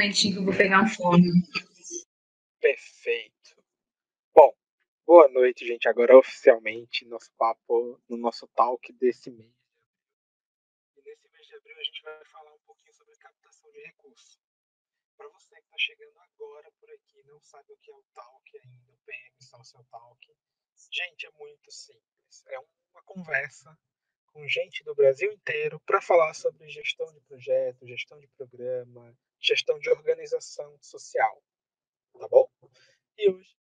momentinho que eu vou pegar um fone. Perfeito. Bom, boa noite, gente. Agora oficialmente nosso papo no nosso talk desse mês. E nesse mês de abril a gente vai falar um pouquinho sobre captação de recursos. Para você que está chegando agora por aqui e não sabe o que é o talk ainda, o PM Social Talk, gente, é muito simples. É uma conversa com gente do Brasil inteiro para falar sobre gestão de projeto, gestão de programa, gestão de organização social, tá bom? E hoje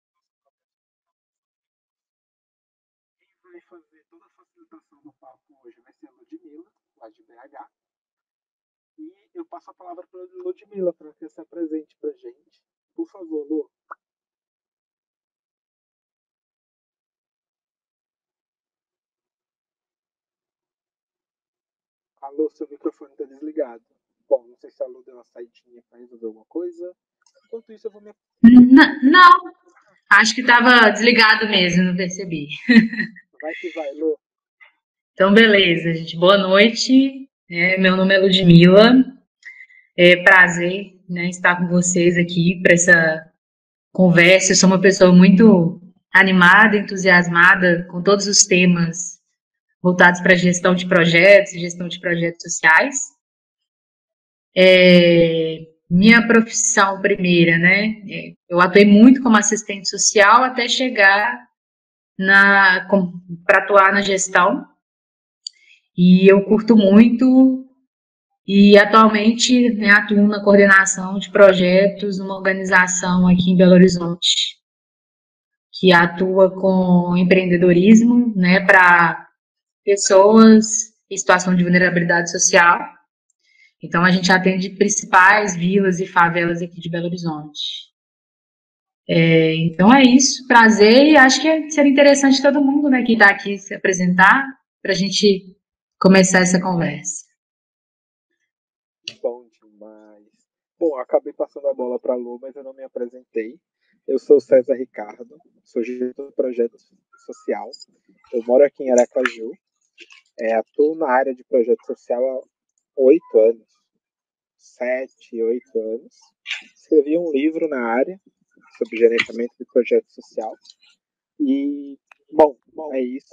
quem vai fazer toda a facilitação do papo hoje vai ser a Ludmila, lá de BH. E eu passo a palavra para a Ludmila para que se apresente para a gente. Por favor, Lu. Alô, seu microfone está desligado. Bom, não sei se a Lu deu uma saidinha para resolver alguma coisa. Enquanto isso, eu vou me... Não, acho que estava desligado mesmo, não percebi. Vai que vai, Lu. Então, beleza, gente. Boa noite. Meu nome é Ludmila. É prazer, estar com vocês aqui para essa conversa. Eu sou uma pessoa muito animada, entusiasmada com todos os temas voltados para gestão de projetos sociais. Minha profissão primeira, eu atuei muito como assistente social até chegar para atuar na gestão, e eu curto muito, e atualmente atuo na coordenação de projetos numa organização aqui em Belo Horizonte, que atua com empreendedorismo, para pessoas em situação de vulnerabilidade social. Então, a gente atende principais vilas e favelas aqui de Belo Horizonte. Então, é isso. Prazer. E acho que seria interessante todo mundo, que está aqui se apresentar, para a gente começar essa conversa. Bom demais. Bom, eu acabei passando a bola para a Lu, mas eu não me apresentei. Eu sou o César Ricardo, sou gestor de projeto social. Eu moro aqui em Aracaju. Atuo na área de projeto social há 8 anos. 7, 8 anos. Escrevi um livro na área sobre gerenciamento de projeto social. E, bom, é isso.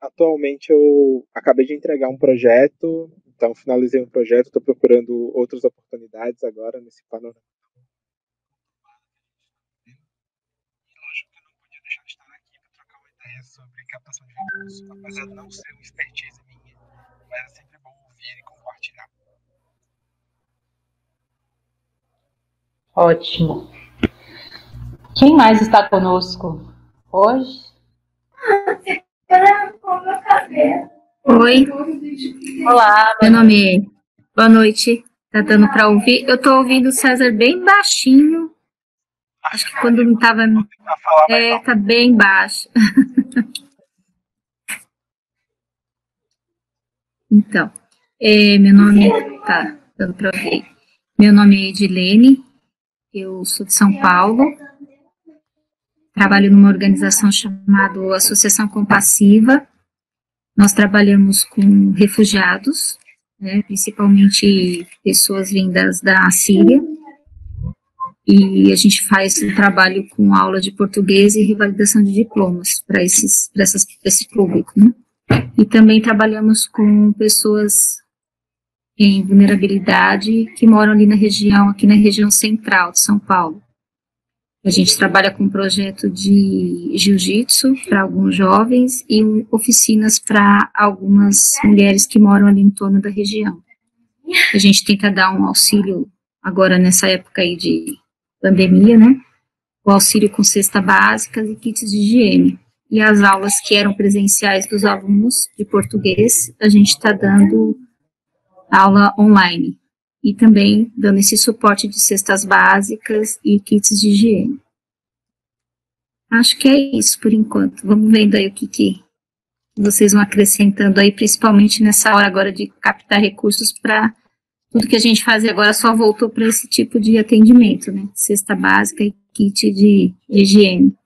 Atualmente eu acabei de entregar um projeto, então finalizei um projeto, estou procurando outras oportunidades agora nesse panorama. E lógico que eu não podia deixar de estar aqui para trocar uma ideia sobre captação de recursos, apesar de não ser uma expertise minha, mas é sempre bom ouvir e compartilhar. Ótimo. Quem mais está conosco hoje? Oi. Olá, meu nome é... Boa noite. Tá dando para ouvir? Eu tô ouvindo o César bem baixinho. Acho que quando não tava... tá bem baixo. Então, meu nome... Tá dando para ouvir. Meu nome é Edilene. Eu sou de São Paulo. Trabalho numa organização chamada Associação Compassiva. Nós trabalhamos com refugiados, principalmente pessoas vindas da Síria, e a gente faz um trabalho com aula de português e revalidação de diplomas para esse público, E também trabalhamos com pessoas em vulnerabilidade que moram ali aqui na região central de São Paulo. A gente trabalha com um projeto de jiu-jitsu para alguns jovens e oficinas para algumas mulheres que moram ali em torno da região. A gente tenta dar um auxílio agora nessa época aí de pandemia, O auxílio com cesta básica e kits de higiene. E as aulas que eram presenciais dos alunos de português, a gente está dando aula online. E também dando esse suporte de cestas básicas e kits de higiene. Acho que é isso por enquanto. Vamos vendo aí o que vocês vão acrescentando aí, principalmente nessa hora agora de captar recursos para tudo que a gente faz agora só voltou para esse tipo de atendimento, Cesta básica e kit de higiene.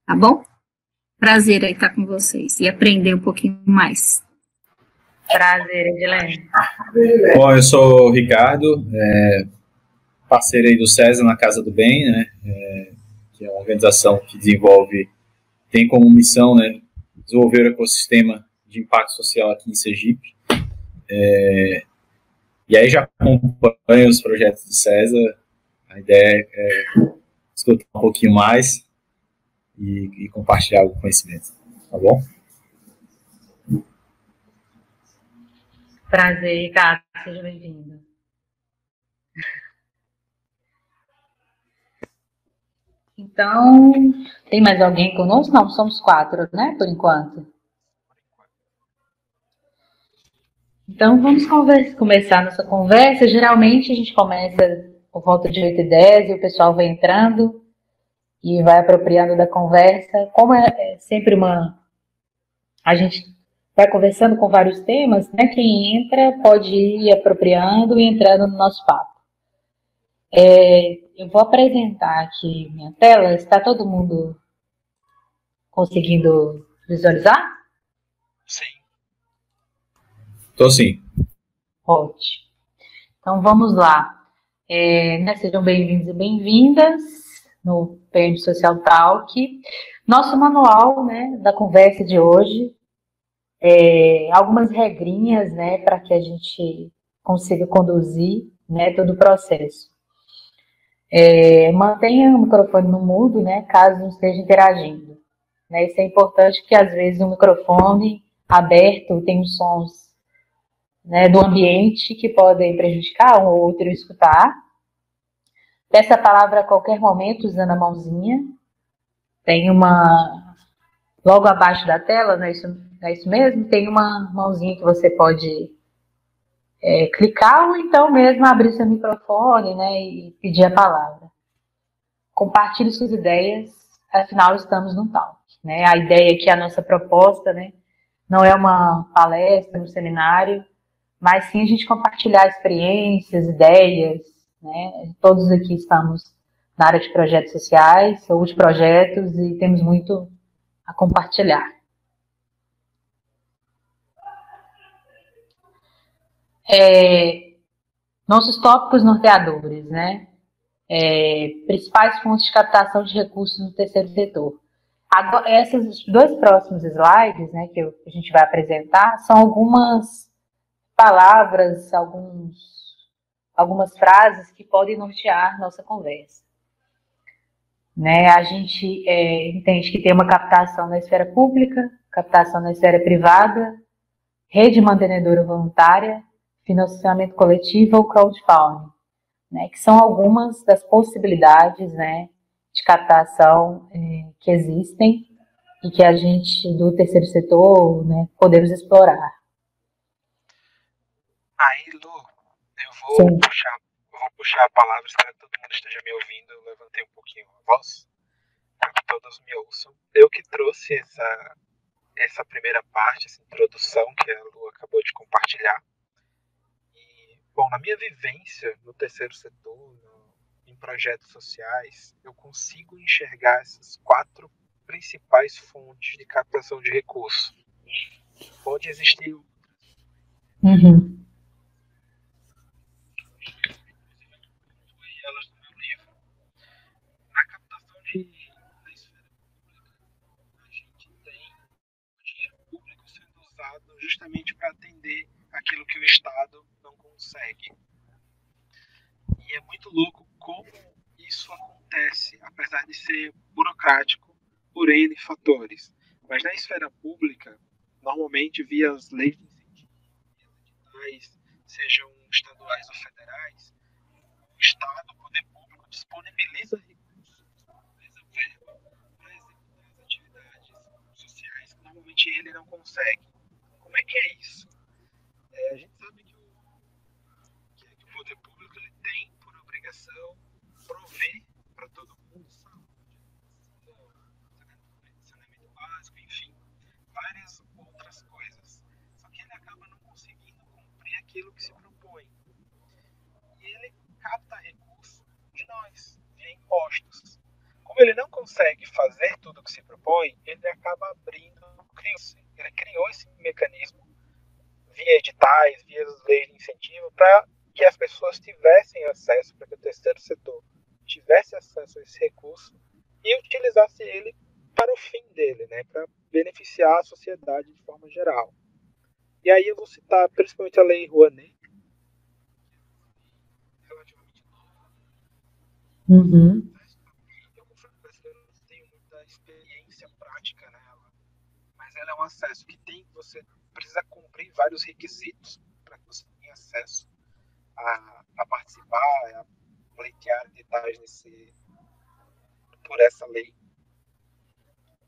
Tá bom? Prazer aí estar com vocês e aprender um pouquinho mais. Prazer, Edilene. Bom, eu sou o Ricardo, parceiro aí do César na Casa do Bem, né? Que é uma organização que tem como missão, né, desenvolver o ecossistema de impacto social aqui em Sergipe. E aí já acompanho os projetos do César. A ideia é escutar um pouquinho mais e compartilhar o conhecimento, tá bom? Prazer, Cássio, seja bem-vindo. Então, tem mais alguém conosco? Não, somos 4, né, por enquanto. Então, vamos começar nossa conversa. Geralmente, a gente começa por volta de 8h10 e o pessoal vai entrando e vai apropriando da conversa. Como é sempre a gente vai conversando com vários temas, né? Quem entra pode ir apropriando e entrando no nosso papo. Eu vou apresentar aqui minha tela. Está todo mundo conseguindo visualizar? Sim. Estou sim. Ótimo. Então, vamos lá. Sejam bem-vindos e bem-vindas no PM Social Talk. Nosso manual, né, da conversa de hoje, algumas regrinhas, né, para que a gente consiga conduzir, né, todo o processo. Mantenha o microfone no mudo, né, caso não esteja interagindo. Né, isso é importante porque, às vezes, o microfone aberto tem os sons, né, do ambiente que podem prejudicar um ou outro escutar. Peça a palavra a qualquer momento usando a mãozinha. Tem logo abaixo da tela, não é isso mesmo? Tem uma mãozinha que você pode clicar ou então mesmo abrir seu microfone, né, e pedir a palavra. Compartilhe suas ideias, afinal estamos no talk. Né? A ideia aqui, a nossa proposta, né, não é uma palestra, um seminário, mas sim a gente compartilhar experiências, ideias, né? Todos aqui estamos na área de projetos sociais ou de projetos e temos muito a compartilhar. Nossos tópicos norteadores, né? Principais fontes de captação de recursos no terceiro setor. Agora, esses 2 próximos slides, né, que a gente vai apresentar, são algumas palavras, algumas frases que podem nortear nossa conversa. Né? A gente entende que tem uma captação na esfera pública, captação na esfera privada, rede mantenedora voluntária, financiamento coletivo ou crowdfunding, né? Que são algumas das possibilidades, né, de captação que existem e que a gente, do terceiro setor, né, podemos explorar. Aí, Lu, eu vou puxar a palavra, espero que todo mundo esteja me ouvindo. Eu levantei um pouquinho a voz, para que todos me ouçam. Eu que trouxe essa primeira parte, essa introdução que a Lu acabou de compartilhar. E, bom, na minha vivência no terceiro setor, em projetos sociais, eu consigo enxergar essas 4 principais fontes de captação de recursos. Pode existir elas no meu livro. Na captação da esfera pública, a gente tem o dinheiro público sendo usado justamente para atender aquilo que o Estado não consegue. E é muito louco como isso acontece, apesar de ser burocrático por N fatores. Mas na esfera pública, normalmente via as leis de incentivo, editais, sejam estaduais ou federais, o Estado, o poder público, disponibiliza recursos, disponibiliza verba para executar as atividades sociais que normalmente ele não consegue. Como é que é isso? A gente sabe que o poder público ele tem por obrigação prover para todo mundo saúde, saneamento básico, enfim, várias outras coisas. Só que ele acaba não conseguindo cumprir aquilo que se propõe. E ele capta recursos de nós, via impostos. Como ele não consegue fazer tudo o que se propõe, ele acaba ele criou esse mecanismo via editais, via as leis de incentivo, para que as pessoas tivessem acesso, para que o terceiro setor tivesse acesso a esse recurso e utilizasse ele para o fim dele, né, para beneficiar a sociedade de forma geral. E aí eu vou citar principalmente a Lei Rouanet, relativamente nova. Eu confesso que eu não tenho muita experiência prática nela, mas ela é um acesso que você precisa cumprir vários requisitos para que você tenha acesso a participar, a pleitear detalhes por essa lei.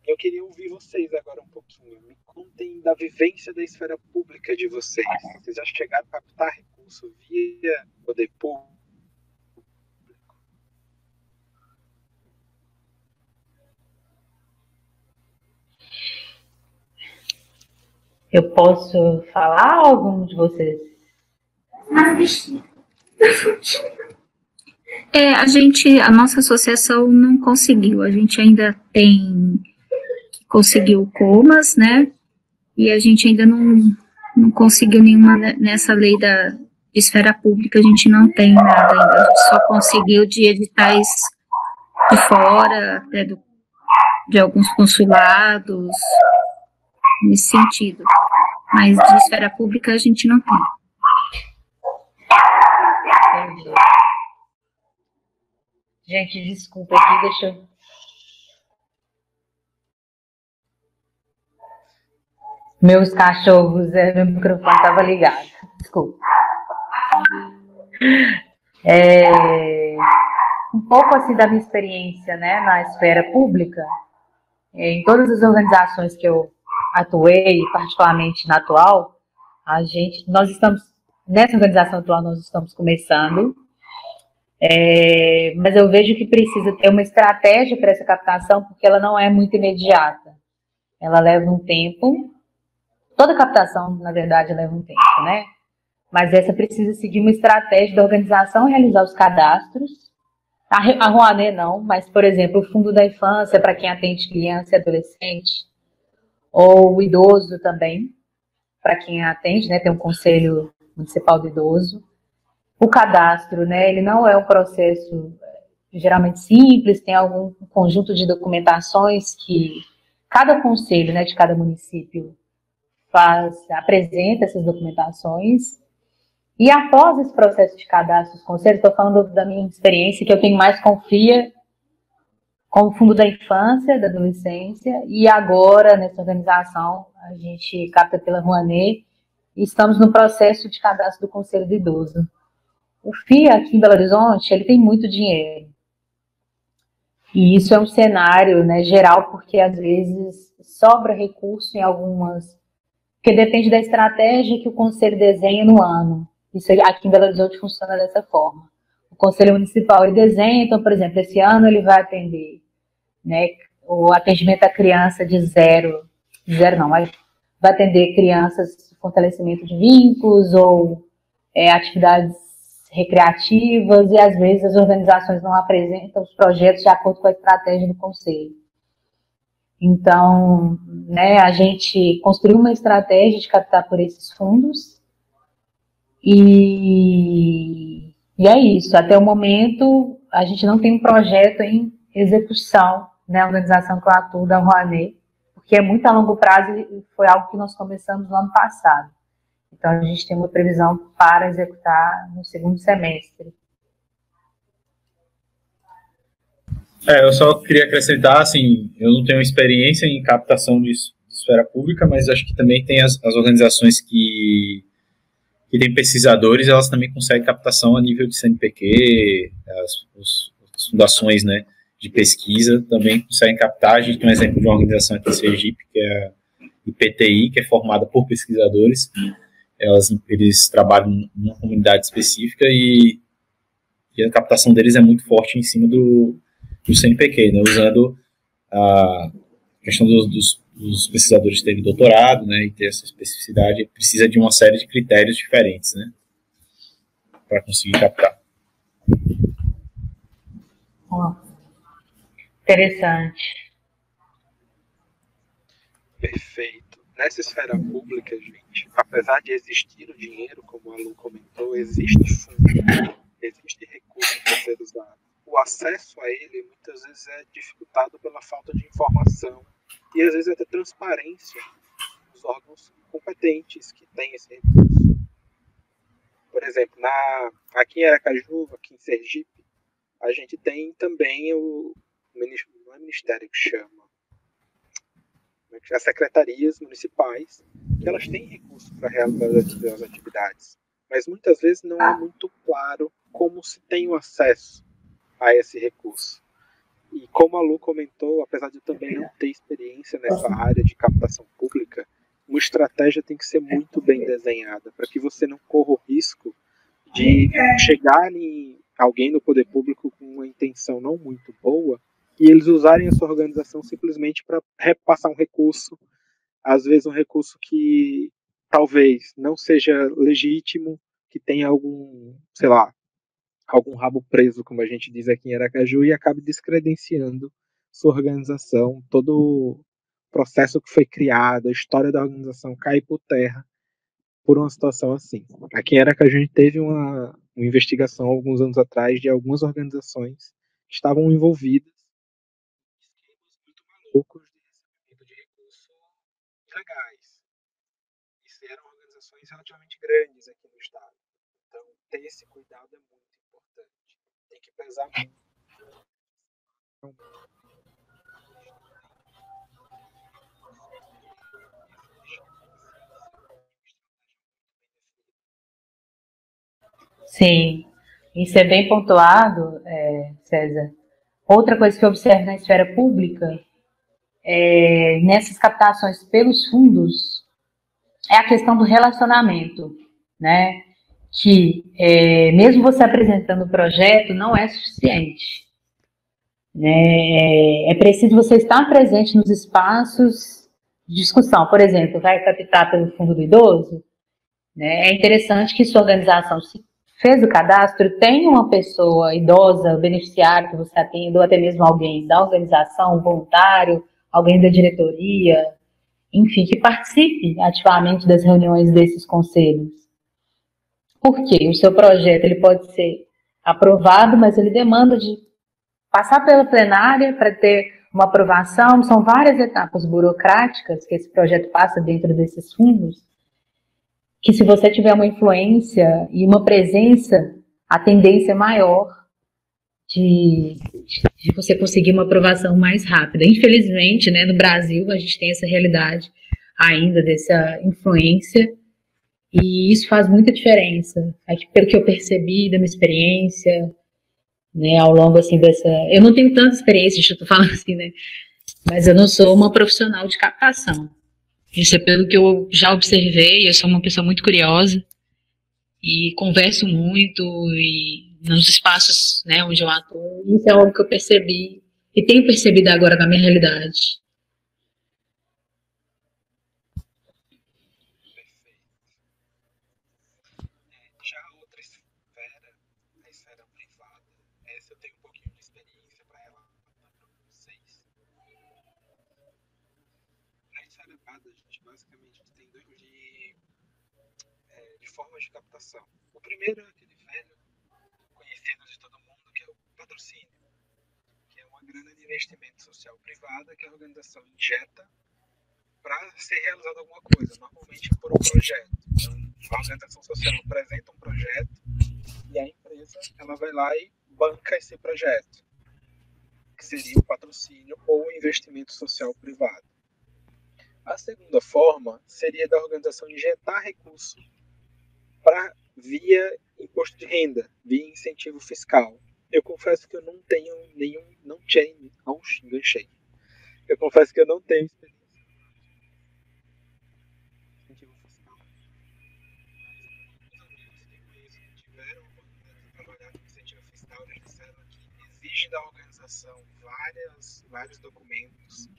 Eu queria ouvir vocês agora um pouquinho. Me contem da vivência da esfera pública de vocês. Vocês já chegaram a captar recurso via poder público? Eu posso falar algum de vocês? A nossa associação não conseguiu, a gente ainda conseguiu o Comas, né, e a gente ainda não conseguiu nenhuma nessa lei da esfera pública, a gente não tem nada ainda, a gente só conseguiu de editais de fora, até de alguns consulados, nesse sentido, mas de esfera pública a gente não tem. Entendi. Gente, desculpa aqui, deixa eu... Meus cachorros, meu microfone estava ligado. Desculpa. Um pouco assim da minha experiência, né, na esfera pública, em todas as organizações que eu atuei, particularmente na atual, nós estamos, nessa organização atual nós estamos começando, mas eu vejo que precisa ter uma estratégia para essa captação, porque ela não é muito imediata. Ela leva um tempo, toda captação, na verdade, leva um tempo, né? Mas essa precisa seguir uma estratégia da organização, realizar os cadastros. A Rouanet não, mas, por exemplo, o Fundo da Infância, para quem atende criança e adolescente, ou o idoso também, para quem atende, né, tem um Conselho Municipal do Idoso. O cadastro, né, ele não é um processo geralmente simples, tem algum conjunto de documentações que cada conselho, né, de cada município apresenta essas documentações. E após esse processo de cadastro dos conselhos, estou falando da minha experiência, que eu tenho mais confia com o Fundo da Infância, da Adolescência, e agora, nessa organização, a gente capta pela Rouanet e estamos no processo de cadastro do Conselho do Idoso. O FIA, aqui em Belo Horizonte, ele tem muito dinheiro. E isso é um cenário, né, geral, porque às vezes sobra recurso em algumas... Porque depende da estratégia que o Conselho desenha no ano. Isso aqui em Belo Horizonte funciona dessa forma. O Conselho Municipal ele desenha, então, por exemplo, esse ano ele vai atender, né, o atendimento à criança de zero não, mas vai atender crianças, fortalecimento de vínculos ou atividades recreativas, e às vezes as organizações não apresentam os projetos de acordo com a estratégia do Conselho. Então, né, a gente construiu uma estratégia de captar por esses fundos e é isso. Até o momento, a gente não tem um projeto em execução, né, a organização que eu atuo da Rouanet, porque é muito a longo prazo e foi algo que nós começamos no ano passado. Então, a gente tem uma previsão para executar no segundo semestre. Eu só queria acrescentar, assim, eu não tenho experiência em captação de esfera pública, mas acho que também tem as organizações que têm pesquisadores, elas também conseguem captação a nível de CNPq, as fundações, né, de pesquisa também conseguem captar. A gente tem um exemplo de uma organização aqui em Sergipe, que é a IPTI, que é formada por pesquisadores. Eles trabalham numa comunidade específica e a captação deles é muito forte em cima do CNPq, né, usando a questão dos pesquisadores terem doutorado, né, e ter essa especificidade, precisa de uma série de critérios diferentes, né, para conseguir captar. Interessante. Perfeito. nessa esfera pública, gente, apesar de existir o dinheiro, como a Lu comentou, existe fundo, existe recurso para ser usado. O acesso a ele muitas vezes é dificultado pela falta de informação e às vezes até transparência dos órgãos competentes que têm esse recurso. Por exemplo, aqui em Aracaju, aqui em Sergipe, a gente tem também não é ministério que chama, as secretarias municipais, que elas têm recursos para realizar as atividades, mas muitas vezes não é muito claro como se tem o acesso a esse recurso. E como a Lu comentou, apesar de eu também não ter experiência nessa área de captação pública, uma estratégia tem que ser muito bem desenhada para que você não corra o risco de chegar em alguém no poder público com uma intenção não muito boa e eles usarem a sua organização simplesmente para repassar um recurso, às vezes um recurso que talvez não seja legítimo, que tenha algum, sei lá, algum rabo preso, como a gente diz aqui em Aracaju, e acabe descredenciando sua organização, todo o processo que foi criado, a história da organização cai por terra por uma situação assim. Aqui em Aracaju a gente teve uma investigação alguns anos atrás de algumas organizações que estavam envolvidas em esquemas muito malucos de recebimento de recursos ilegais. E eram organizações relativamente grandes aqui no estado. Então, ter esse cuidado é muito importante. Tem que pesar muito. Sim, isso é bem pontuado, César. Outra coisa que eu observo na esfera pública, nessas captações pelos fundos, é a questão do relacionamento, né? Que mesmo você apresentando o projeto, não é suficiente. Né? É preciso você estar presente nos espaços de discussão. Por exemplo, vai captar pelo Fundo do Idoso, né? É interessante que sua organização, se fez o cadastro, tenha uma pessoa idosa, beneficiário que você atenda, ou até mesmo alguém da organização, um voluntário, alguém da diretoria, enfim, que participe ativamente das reuniões desses conselhos. Porque o seu projeto ele pode ser aprovado, mas ele demanda de passar pela plenária para ter uma aprovação. São várias etapas burocráticas que esse projeto passa dentro desses fundos, que se você tiver uma influência e uma presença, a tendência é maior de você conseguir uma aprovação mais rápida. Infelizmente, né, no Brasil, a gente tem essa realidade ainda dessa influência, e isso faz muita diferença. Pelo que eu percebi da minha experiência, né, ao longo assim dessa... Eu não tenho tanta experiência, deixa eu tô falando assim, né, mas eu não sou uma profissional de captação. Isso é pelo que eu já observei, eu sou uma pessoa muito curiosa e converso muito e nos espaços, né, onde eu atuo. Isso é algo que eu percebi e tenho percebido agora na minha realidade. Já a outra esfera, a esfera privada, essa eu tenho um pouquinho de experiência para relatar para vocês. Na esfera privada, a gente basicamente tem dois de formas de captação. O primeiro é aquele velho, conhecido de todo mundo, que é o patrocínio, que é uma grana de investimento social privada que a organização injeta para ser realizada alguma coisa, normalmente por um projeto. Então, a organização social apresenta um projeto e a empresa ela vai lá e banca esse projeto, que seria o patrocínio ou o investimento social privado. A segunda forma seria da organização injetar recurso via imposto de renda, via incentivo fiscal. Eu confesso que eu não tenho enganchei. Eu confesso que eu não tenho experiência com incentivo fiscal. Mas os amigos que conheço que tiveram a oportunidade de trabalhar com incentivo fiscal, eles disseram que exige da organização vários documentos,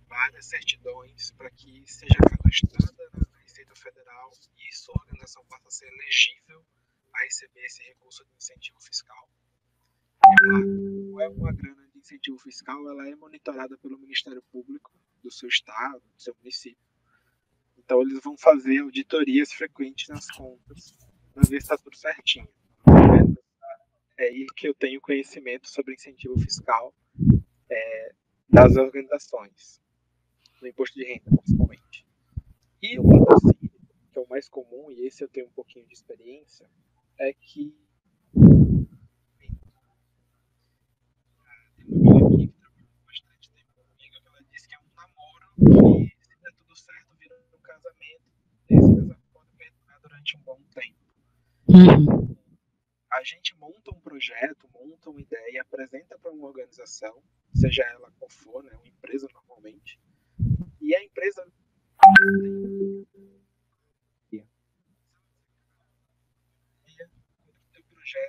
várias certidões para que seja cadastrada na Receita Federal e sua organização passa a ser elegível a receber esse recurso de incentivo fiscal. E claro, não é uma grana de incentivo fiscal, ela é monitorada pelo Ministério Público do seu estado, do seu município. Então, eles vão fazer auditorias frequentes nas contas para ver se está tudo certinho. É aí que eu tenho conhecimento sobre incentivo fiscal das organizações, no imposto de renda, principalmente. E o patrocínio, que é o mais comum, e esse eu tenho um pouquinho de experiência, é que tem uma amiga aqui que trabalhou bastante tempo comigo, ela disse que é um namoro que, se der tudo certo, vira um casamento, esse casamento pode perdurar durante um bom tempo. A gente monta um projeto, monta uma ideia, apresenta para uma organização, seja ela qual for, né, uma empresa normalmente, e a empresa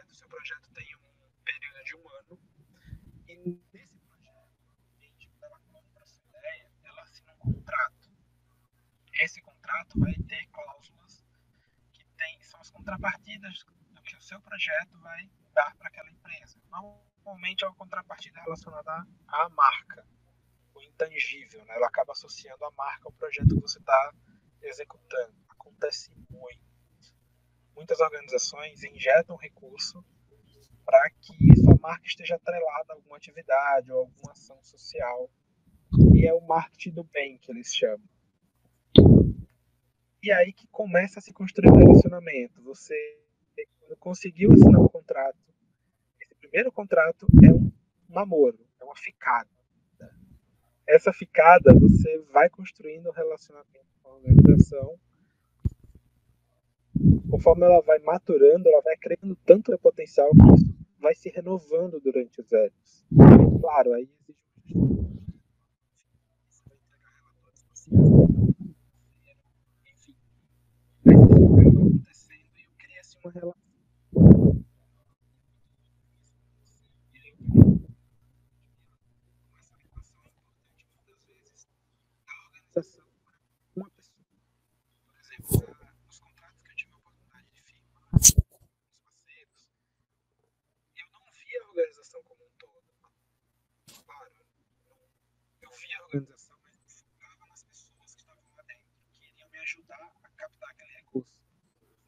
seu projeto tem um período de 1 ano, e nesse projeto, ela compra a sua ideia, ela assina um contrato. Esse contrato vai ter cláusulas que são as contrapartidas do que o seu projeto vai dar para aquela empresa. Normalmente é uma contrapartida relacionada à marca, o intangível, né? Ela acaba associando a marca ao projeto que você está executando. Acontece muito. Muitas organizações injetam recurso para que sua marca esteja atrelada a alguma atividade ou alguma ação social. E é o marketing do bem que eles chamam. E aí que começa a se construir um relacionamento. Você, quando conseguiu assinar um contrato, esse primeiro contrato é um namoro, é uma ficada. Essa ficada, você vai construindo um relacionamento com a organização. Conforme ela vai maturando, ela vai criando tanto potencial que isso vai se renovando durante os anos. Claro, aí existe você vai entregar relatórios parciais, enfim. Mas isso acaba acontecendo e eu crio assim uma relação. Essa relação é importante muitas vezes da organização com uma pessoa. Por exemplo, nos contratos que eu tive a oportunidade de firmar com os parceiros, eu não via a organização como um todo. Claro, eu via a organização, mas eu focava nas pessoas que estavam lá dentro, que iriam me ajudar a captar aquele recurso.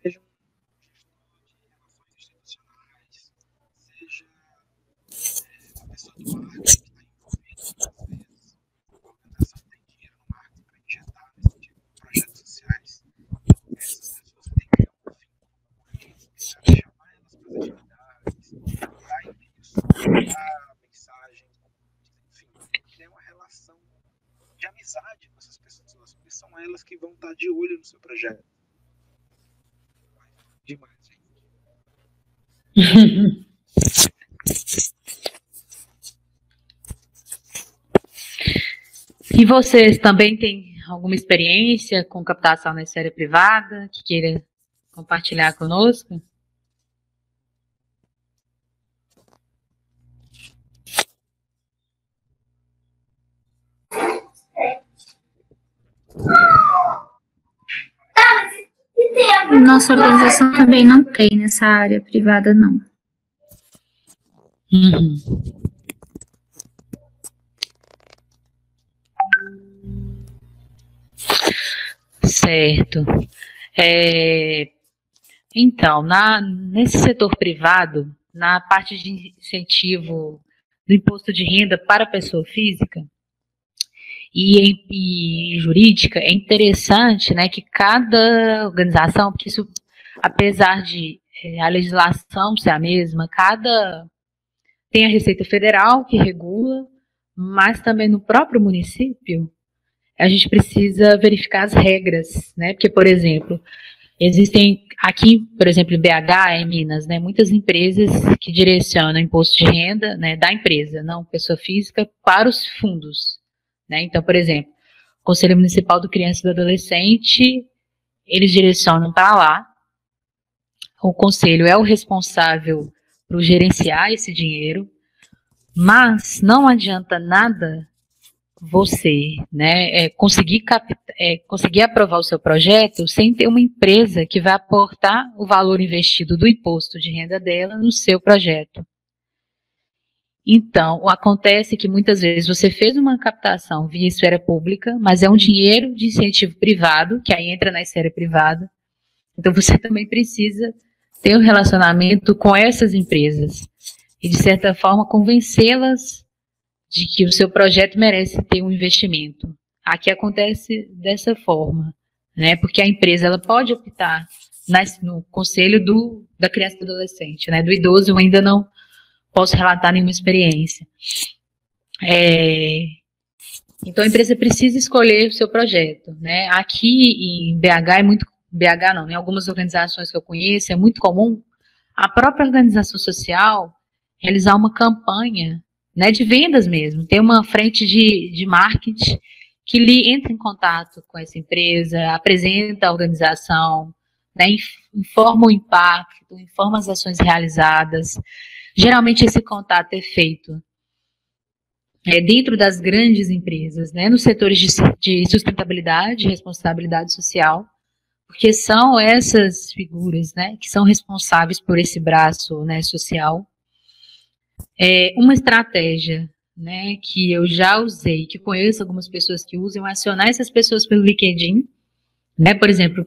Seja um gestor de relações institucionais, seja uma pessoa do marketing que está envolvida muitas vezes. A organização tem dinheiro no marketing para injetar nesse tipo de projetos sociais. Essas pessoas têm que ter um fim, chamar elas para as atividades, dar envios, dar mensagens, enfim, criar uma relação de amizade com essas pessoas, porque são elas que vão estar de olho no seu projeto. Demais, gente. E vocês também têm alguma experiência com captação na esfera privada que queira compartilhar conosco? Nossa organização também não tem nessa área privada, não. Certo. Então, nesse setor privado, na parte de incentivo do imposto de renda para a pessoa física e jurídica, é interessante, né, que cada organização, porque isso, apesar de a legislação ser a mesma, tem a Receita Federal que regula, mas também no próprio município a gente precisa verificar as regras, né? Porque, por exemplo, existem aqui, por exemplo, em BH, em Minas, né, muitas empresas que direcionam imposto de renda, né, da empresa, não pessoa física, para os fundos, né? Então, por exemplo, o Conselho Municipal do Criança e do Adolescente, eles direcionam para lá. O conselho é o responsável por gerenciar esse dinheiro, mas não adianta nada você, né, conseguir aprovar o seu projeto sem ter uma empresa que vai aportar o valor investido do imposto de renda dela no seu projeto. Então, acontece que muitas vezes você fez uma captação via esfera pública, mas é um dinheiro de incentivo privado, que aí entra na esfera privada. Então, você também precisa ter um relacionamento com essas empresas e, de certa forma, convencê-las de que o seu projeto merece ter um investimento. Aqui acontece dessa forma, né? Porque a empresa ela pode optar no conselho da criança e do adolescente, né? Do idoso eu ainda não posso relatar nenhuma experiência. Então a empresa precisa escolher o seu projeto, né? Aqui em BH é muito, BH não, em algumas organizações que eu conheço é muito comum a própria organização social realizar uma campanha, né, de vendas mesmo, ter uma frente de marketing que lhe entra em contato com essa empresa, apresenta a organização, né, informa o impacto, informa as ações realizadas. Geralmente esse contato é feito dentro das grandes empresas, né, nos setores de sustentabilidade, responsabilidade social, porque são essas figuras, né, que são responsáveis por esse braço, né, social. Uma estratégia, né, que eu já usei, que conheço algumas pessoas que usam, é acionar essas pessoas pelo LinkedIn, né, por exemplo,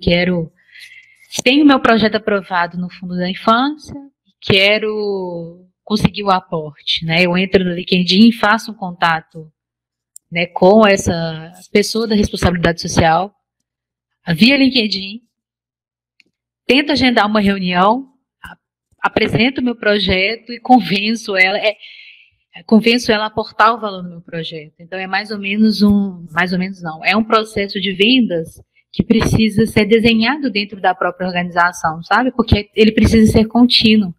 tenho meu projeto aprovado no Fundo da Infância, quero conseguir o aporte, né, eu entro no LinkedIn e faço um contato, né, com essa pessoa da responsabilidade social, via LinkedIn, tento agendar uma reunião, apresento o meu projeto e convenço ela a aportar o valor no meu projeto. Então é mais ou menos é um processo de vendas que precisa ser desenhado dentro da própria organização, sabe? Porque ele precisa ser contínuo.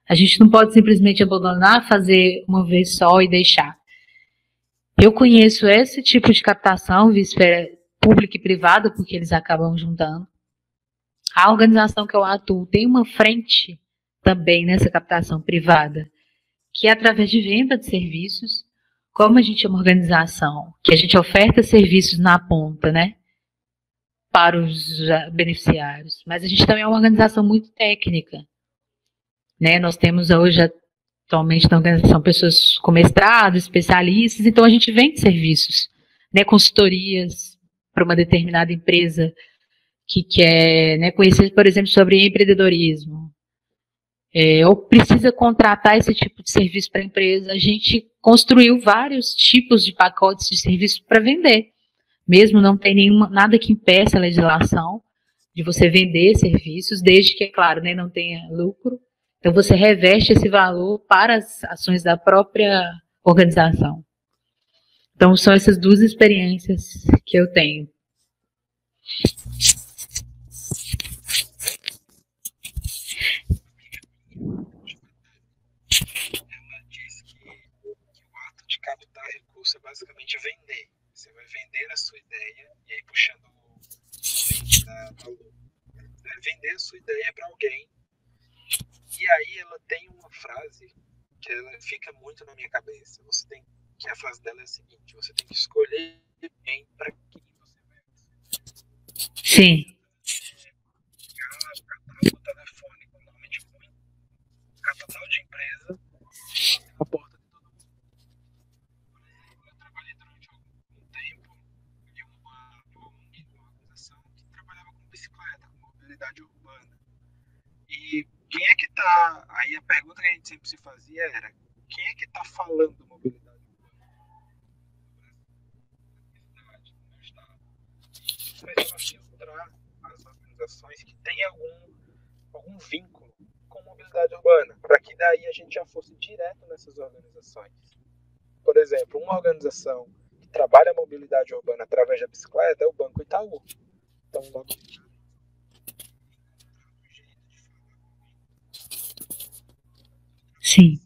A gente não pode simplesmente abandonar, fazer uma vez só e deixar. Eu conheço esse tipo de captação via esfera pública e privada, porque eles acabam juntando. A organização que eu atuo tem uma frente também nessa captação privada, que é através de venda de serviços. Como a gente é uma organização que a gente oferta serviços na ponta, né, para os beneficiários, mas a gente também é uma organização muito técnica, né? Nós temos hoje atualmente na organização pessoas com mestrado, especialistas, então a gente vende serviços, né, consultorias para uma determinada empresa que quer, né, conhecer, por exemplo, sobre empreendedorismo, ou precisa contratar esse tipo de serviço para a empresa. A gente construiu vários tipos de pacotes de serviço para vender. Mesmo não tem nada que impeça a legislação de você vender serviços, desde que, é claro, né, não tenha lucro. Então, você reveste esse valor para as ações da própria organização. Então, são essas duas experiências que eu tenho. Captar recurso é basicamente vender. Você vai vender a sua ideia e aí puxando o link da Lu, vender a sua ideia para alguém. E aí ela tem uma frase que ela fica muito na minha cabeça. Que a frase dela é a seguinte: você tem que escolher bem para quem você vai vender. Sim. O telefone com nome de ruim, capital de empresa, a porta de todo mundo. Eu trabalhei durante algum tempo em uma organização que trabalhava com bicicleta, com mobilidade urbana. E quem é que está... Aí a pergunta que a gente sempre se fazia era: quem é que está falando mobilidade urbana? No meu estado. Mas nós encontrar as organizações que têm algum vínculo com mobilidade urbana, para que daí a gente já fosse direto nessas organizações. Por exemplo, uma organização que trabalha a mobilidade urbana através da bicicleta é o Banco Itaú. Então, logo Sim.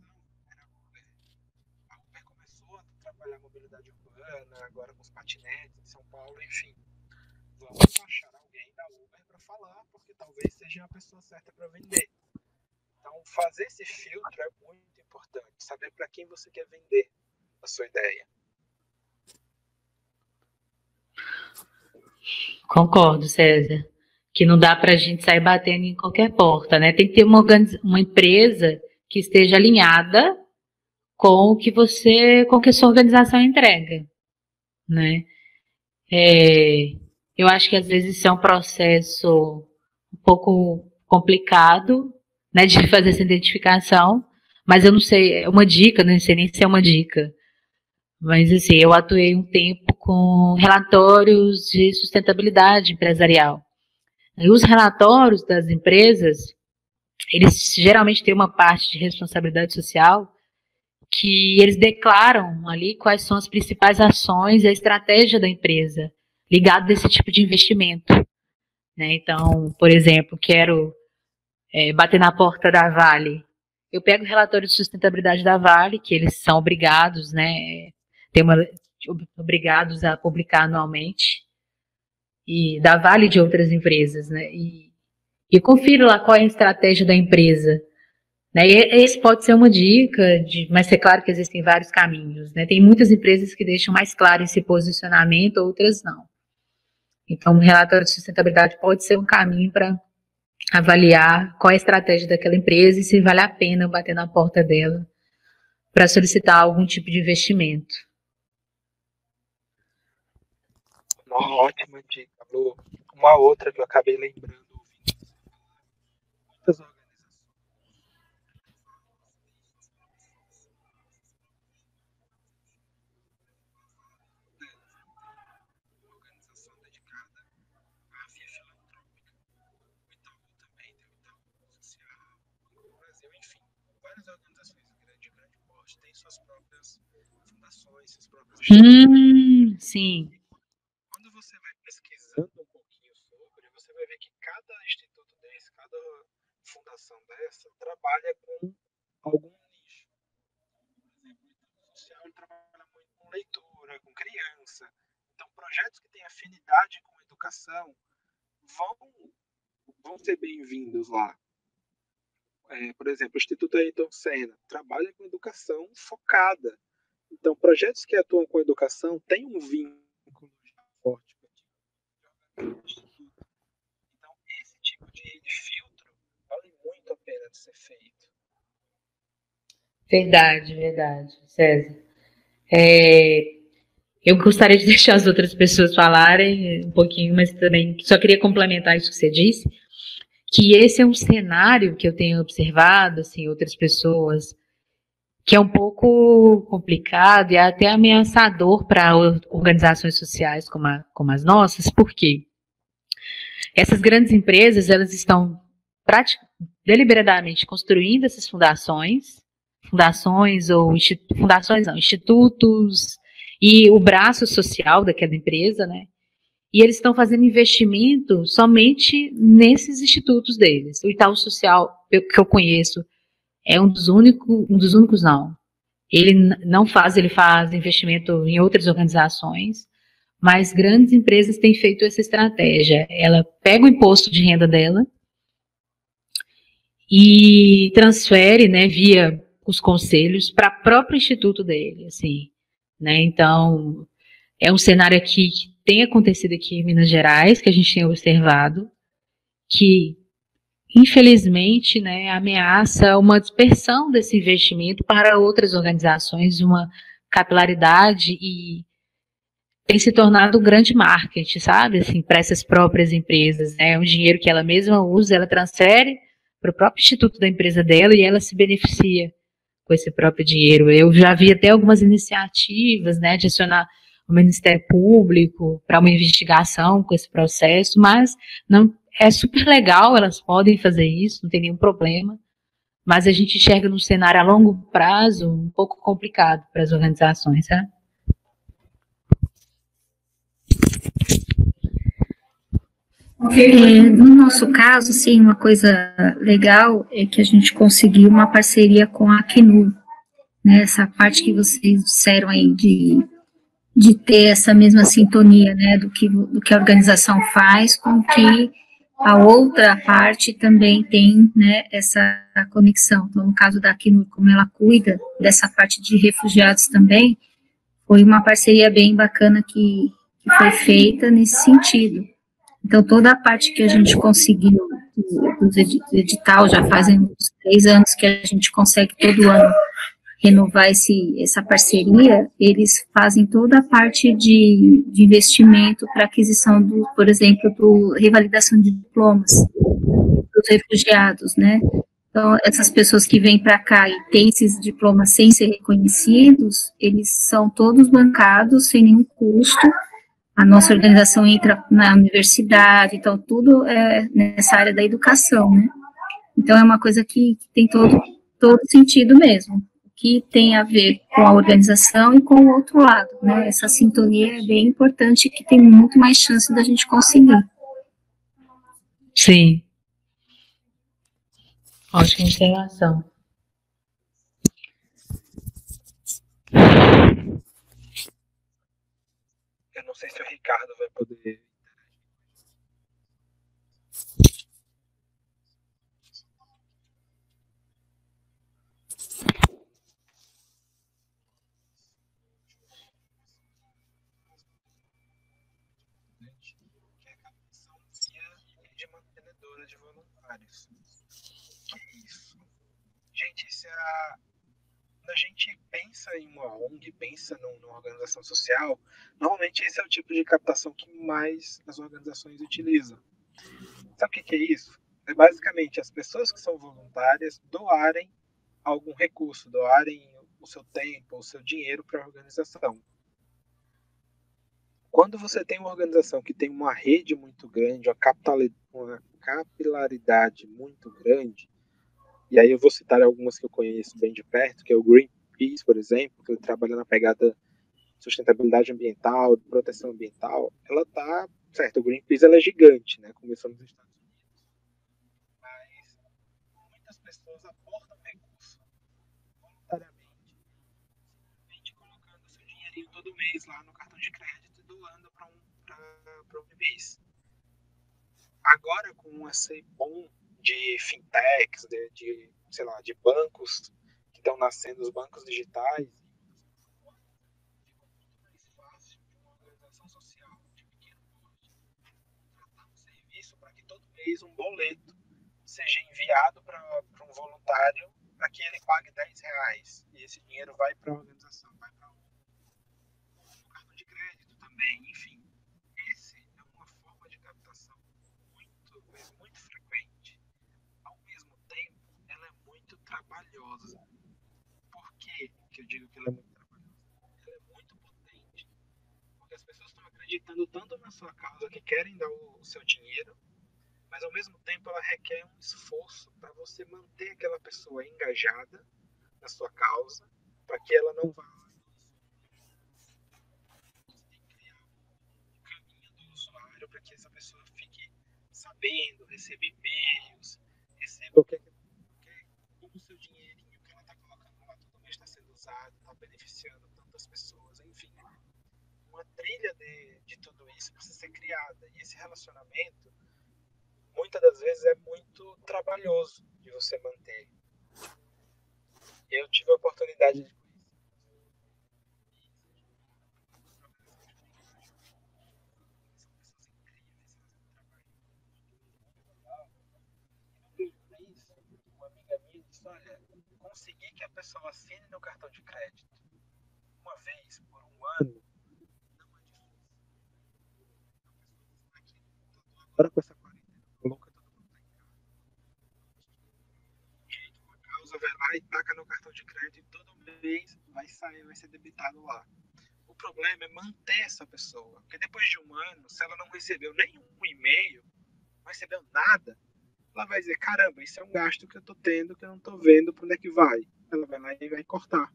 A Uber começou a trabalhar a mobilidade urbana, agora com os patinetes em São Paulo, enfim. Vamos achar alguém da Uber para falar, porque talvez seja a pessoa certa para vender. Então, fazer esse filtro é muito importante. Saber para quem você quer vender a sua ideia. Concordo, César. Que não dá para a gente sair batendo em qualquer porta, né? Tem que ter uma empresa que esteja alinhada com o que a sua organização entrega, né? Eu acho que às vezes isso é um processo um pouco complicado, né, de fazer essa identificação, mas eu não sei, é uma dica, não sei nem se é uma dica, mas assim, eu atuei um tempo com relatórios de sustentabilidade empresarial. E os relatórios das empresas, eles geralmente têm uma parte de responsabilidade social que eles declaram ali quais são as principais ações e a estratégia da empresa ligado a esse tipo de investimento, né? Então, por exemplo, quero bater na porta da Vale. Eu pego o relatório de sustentabilidade da Vale, que eles são obrigados, né, obrigados a publicar anualmente, e da Vale e de outras empresas, né? E confiro lá qual é a estratégia da empresa. Né? E esse pode ser uma dica, mas é claro que existem vários caminhos. Né? Tem muitas empresas que deixam mais claro esse posicionamento, outras não. Então, o relatório de sustentabilidade pode ser um caminho para avaliar qual é a estratégia daquela empresa e se vale a pena bater na porta dela para solicitar algum tipo de investimento. Uma ótima dica, Lu. Uma outra que eu acabei lembrando. Muitas organização dedicada à via filantrópica. O Itaú também tem o Itaú Social, o Brasil, enfim. Várias organizações de grande porte têm suas próprias fundações, suas próprias instituições. Sim. Quando você vai pesquisando um pouquinho sobre, você vai ver que cada instituto desse, cada fundação dessa, trabalha com algum nicho. Por exemplo, o Itaú Social ele trabalha muito com leitura, com criança. Então, projetos que têm afinidade com educação vão ser bem-vindos lá. Por exemplo, o Instituto Ayrton Senna trabalha com educação focada. Então, projetos que atuam com educação têm um vínculo forte com o Instituto. Então, esse tipo de filtro vale muito a pena de ser feito. Verdade, César. Eu gostaria de deixar as outras pessoas falarem um pouquinho, mas também só queria complementar isso que você disse, que esse é um cenário que eu tenho observado, assim, outras pessoas, que é um pouco complicado e até ameaçador para organizações sociais como as nossas, porque essas grandes empresas, elas estão deliberadamente construindo essas fundações ou institutos e o braço social daquela empresa, né? E eles estão fazendo investimento somente nesses institutos deles. O Itaú Social, que eu conheço, é um dos únicos não. Ele não faz, ele faz investimento em outras organizações, mas grandes empresas têm feito essa estratégia. Ela pega o imposto de renda dela e transfere, né, via os conselhos para o próprio instituto dele, assim, né? Então, é um cenário aqui que tem acontecido aqui em Minas Gerais, que a gente tem observado, que, infelizmente, né, ameaça uma dispersão desse investimento para outras organizações, uma capilaridade, e tem se tornado um grande marketing, sabe, assim, para essas próprias empresas, né? Um dinheiro que ela mesma usa, ela transfere para o próprio instituto da empresa dela e ela se beneficia com esse próprio dinheiro. Eu já vi até algumas iniciativas, né, de acionar o Ministério Público para uma investigação com esse processo, mas não é super legal, elas podem fazer isso, não tem nenhum problema, mas a gente enxerga num cenário a longo prazo um pouco complicado para as organizações, né? No nosso caso, sim, uma coisa legal é que a gente conseguiu uma parceria com a Acnur, né, essa parte que vocês disseram aí de ter essa mesma sintonia, né, do que a organização faz com que a outra parte também tem, né, essa conexão. Então, no caso da Acnur, como ela cuida dessa parte de refugiados também, foi uma parceria bem bacana que foi feita nesse sentido. Então, toda a parte que a gente conseguiu do edital, já fazem uns 3 anos que a gente consegue todo ano renovar essa parceria, eles fazem toda a parte de investimento para aquisição, por exemplo, revalidação de diplomas dos refugiados, né? Então, essas pessoas que vêm para cá e têm esses diplomas sem ser reconhecidos, eles são todos bancados sem nenhum custo. A nossa organização entra na universidade, então tudo é nessa área da educação, né? Então, é uma coisa que tem todo sentido mesmo, que tem a ver com a organização e com o outro lado, né? Essa sintonia é bem importante, que tem muito mais chance da gente conseguir. Sim. Ótima observação. Eu não sei se o Ricardo vai poder. Que é a captação de mantenedora de voluntários. Que é isso? Gente, quando a gente pensa em uma ONG, pensa numa organização social, normalmente esse é o tipo de captação que mais as organizações utilizam. Sabe o que é isso? É basicamente as pessoas que são voluntárias doarem algum recurso, doarem o seu tempo, o seu dinheiro para a organização. Quando você tem uma organização que tem uma rede muito grande, uma capilaridade muito grande, e aí eu vou citar algumas que eu conheço bem de perto, que é o Greenpeace, por exemplo, que ele trabalha na pegada de sustentabilidade ambiental, de proteção ambiental, ela tá, certo, o Greenpeace ela é gigante, né, começou nos Estados Unidos, mas muitas pessoas aportam recursos voluntariamente, simplesmente colocando seu dinheirinho todo mês lá no cartão de crédito e doando para o Greenpeace. Agora, com esse boom de fintechs, sei lá, de bancos que estão nascendo, os bancos digitais, fica muito mais fácil de uma organização social de pequeno porte contratar um serviço para que todo mês um boleto seja enviado para um voluntário para que ele pague R$10 e esse dinheiro vai para a organização, vai para o cartão de crédito também, enfim. Esse é uma forma de captação muito frequente. Ao mesmo tempo, ela é muito trabalhosa. Por que eu digo que ela é muito trabalhosa? Ela é muito potente, porque as pessoas estão acreditando tanto na sua causa que querem dar o seu dinheiro, mas ao mesmo tempo ela requer um esforço para você manter aquela pessoa engajada na sua causa, para que ela não vá. Você tem que criar um caminho do usuário para que essa pessoa fique sabendo, receba e-mails, receba como o seu dinheirinho que ela está colocando lá todo mês está sendo usado, está beneficiando tantas pessoas, enfim. Uma trilha de tudo isso precisa ser criada. E esse relacionamento, muitas das vezes, é muito trabalhoso de você manter. Eu tive a oportunidade de uma amiga minha disse, olha, consegui que a pessoa assine no cartão de crédito uma vez por um ano, não é difícil. Agora com essa quarentena louca, todo mundo tá em casa. Uma causa vai lá e taca no cartão de crédito e todo mês vai ser debitado lá. O problema é manter essa pessoa, porque depois de um ano, se ela não recebeu nenhum e-mail, não recebeu nada, ela vai dizer, caramba, isso é um gasto que eu tô tendo, que eu não tô vendo para onde é que vai. Ela vai lá e vai cortar,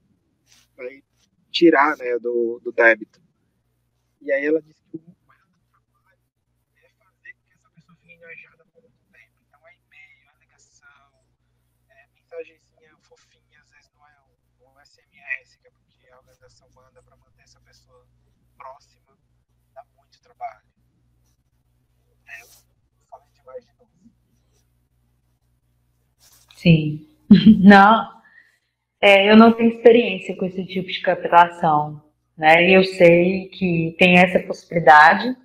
vai tirar, né, do débito. E aí ela disse que o maior trabalho é fazer com que essa pessoa fique engajada por muito tempo. Então é e-mail, é ligação, é mensagenzinha fofinha, às vezes não é um SMS, que é porque a organização manda para manter essa pessoa próxima, dá muito trabalho. Eu falei demais de novo. Sim. Não, eu não tenho experiência com esse tipo de captação, né? Eu sei que tem essa possibilidade.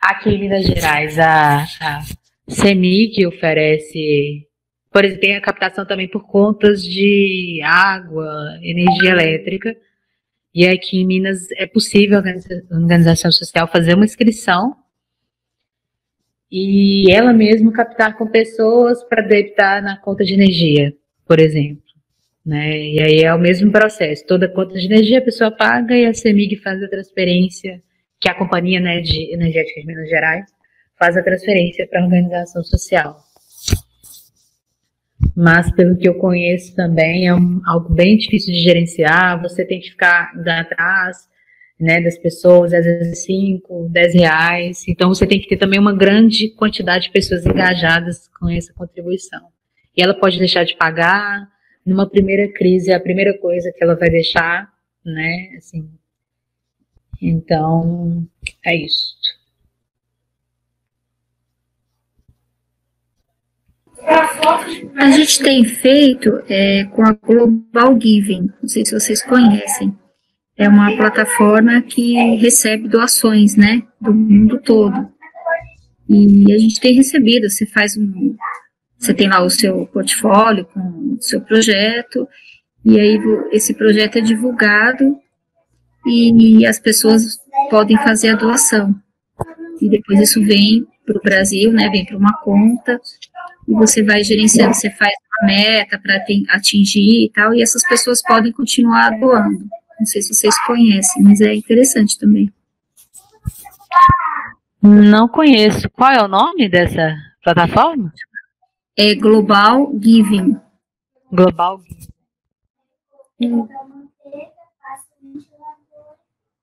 Aqui em Minas Gerais, a CENIC oferece por exemplo, tem a captação também por contas de água, energia elétrica. E aqui em Minas é possível a organização social fazer uma inscrição e ela mesma captar com pessoas para debitar na conta de energia, por exemplo. Né? E aí é o mesmo processo. Toda conta de energia a pessoa paga e a CEMIG faz a transferência, que é a Companhia, né, de Energética de Minas Gerais faz a transferência para a organização social. Mas, pelo que eu conheço também, é algo bem difícil de gerenciar. Você tem que ficar atrás, né, das pessoas, às vezes 5, 10 reais. Então, você tem que ter também uma grande quantidade de pessoas engajadas com essa contribuição. E ela pode deixar de pagar. Numa primeira crise, é a primeira coisa que ela vai deixar, né, assim. Então, é isso. A gente tem feito com a Global Giving, não sei se vocês conhecem. É uma plataforma que recebe doações, né, do mundo todo. E a gente tem recebido, você tem lá o seu portfólio com o seu projeto, e aí esse projeto é divulgado e as pessoas podem fazer a doação. E depois isso vem para o Brasil, né, vem para uma conta, e você vai gerenciando, você faz uma meta para atingir e tal, e essas pessoas podem continuar doando. Não sei se vocês conhecem, mas é interessante também. Não conheço. Qual é o nome dessa plataforma? É Global Giving. Global Giving.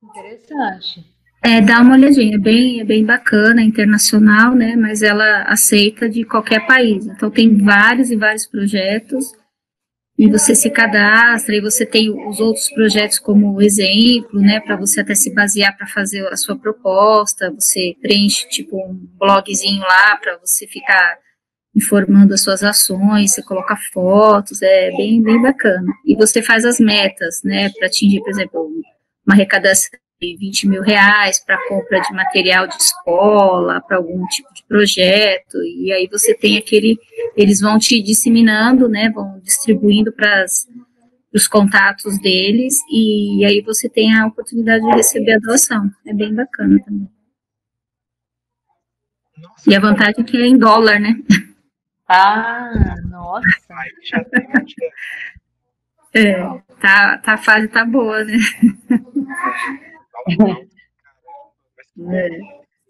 Interessante. Dá uma olhadinha, é bem bacana, é internacional, né, mas ela aceita de qualquer país. Então tem vários e vários projetos, e você se cadastra, e você tem os outros projetos como exemplo, né, para você até se basear para fazer a sua proposta, você preenche tipo um blogzinho lá para você ficar informando as suas ações, você coloca fotos, é bem, bem bacana. E você faz as metas, né, para atingir, por exemplo, uma arrecadação de 20 mil reais para compra de material de escola, para algum tipo de projeto, e aí você tem eles vão te disseminando, né, vão distribuindo para os contatos deles, e aí você tem a oportunidade de receber a doação, é bem bacana também. Nossa, e a vantagem é que é em dólar, né? Ah, nossa. A fase tá boa, né?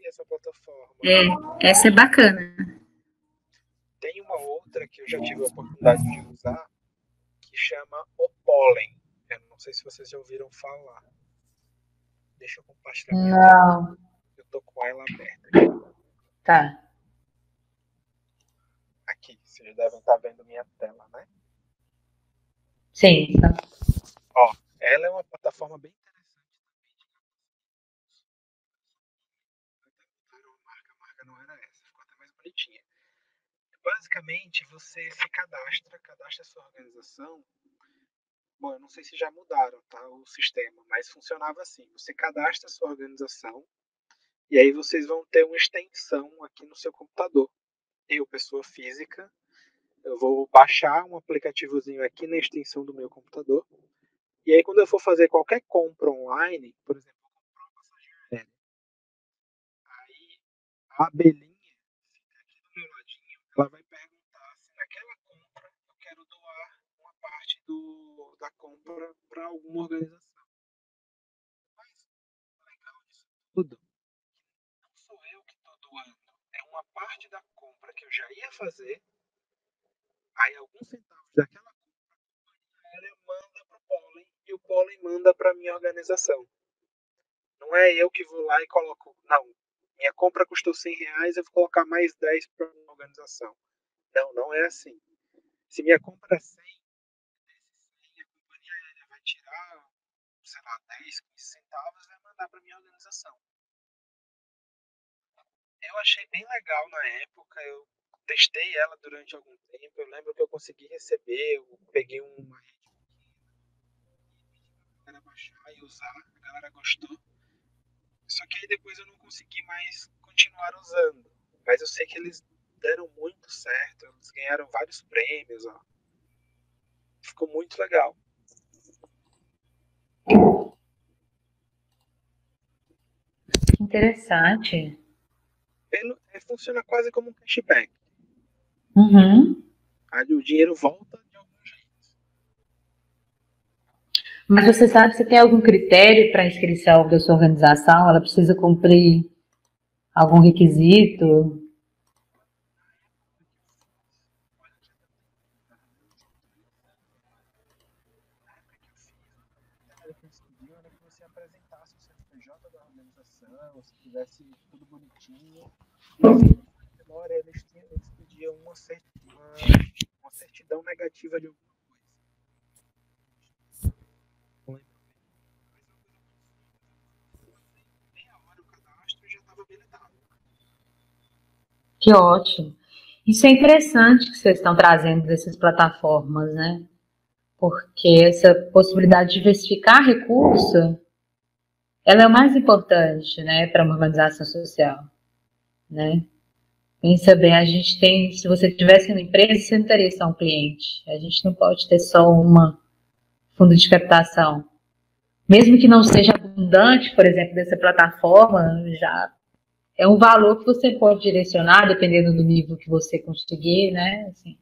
Essa plataforma. Essa é bacana. Tem uma outra que eu já tive a oportunidade de usar, que chama O Pólen. Eu não sei se vocês já ouviram falar. Deixa eu compartilhar. Não. Eu tô com ela aberta aqui. Tá. Aqui, vocês devem estar vendo minha tela, né? Sim. Ó, ela é uma plataforma bem interessante também. A marca não era essa, ficou até mais bonitinha. Basicamente, você se cadastra a sua organização. Bom, eu não sei se já mudaram, tá, o sistema, mas funcionava assim. Você cadastra a sua organização e aí vocês vão ter uma extensão aqui no seu computador. Eu, pessoa física, eu vou baixar um aplicativozinho aqui na extensão do meu computador. E aí, quando eu for fazer qualquer compra online, por exemplo, eu comprar uma passagem aérea, aí a abelhinha fica aqui do meu ladinho, ela vai perguntar se naquela compra eu quero doar uma parte da compra para alguma organização. Mas o legal disso tudo, não sou eu que estou doando, é uma parte da compra que eu já ia fazer, aí alguns centavos daquela compra a companhia aérea manda para o Pólen e o Pólen manda para a minha organização. Não é eu que vou lá e coloco, não, minha compra custou 100 reais, eu vou colocar mais 10 para a organização. Não, não é assim. Se minha compra é 100, desses 100 a companhia aérea vai tirar, sei lá, 10, 15 centavos e vai mandar para minha organização. Eu achei bem legal na época, eu testei ela durante algum tempo, eu lembro que eu consegui receber, eu peguei uma rede pequena, baixar e usar, a galera gostou. Só que aí depois eu não consegui mais continuar usando. Mas eu sei que eles deram muito certo, eles ganharam vários prêmios, ó. Ficou muito legal. Interessante. Funciona quase como um cashback. Uhum. Aí o dinheiro volta de algum jeito. Mas você sabe se tem algum critério para inscrição da sua organização? Ela precisa cumprir algum requisito? Que eles pediam era que você apresentasse o CNPJ da organização, se tivesse tudo bonitinho. E agora eles pediam uma certidão negativa de alguma coisa. Não lembro bem. Meia hora o cadastro já estava habilitado. Que ótimo. Isso é interessante que vocês estão trazendo dessas plataformas, né? Porque essa possibilidade de diversificar recurso, ela é o mais importante, né, para uma organização social, né? Pensa bem, a gente tem, se você tivesse uma empresa, você não teria só um cliente. A gente não pode ter só uma fundo de captação. Mesmo que não seja abundante, por exemplo, dessa plataforma, já é um valor que você pode direcionar, dependendo do nível que você conseguir, né? Assim.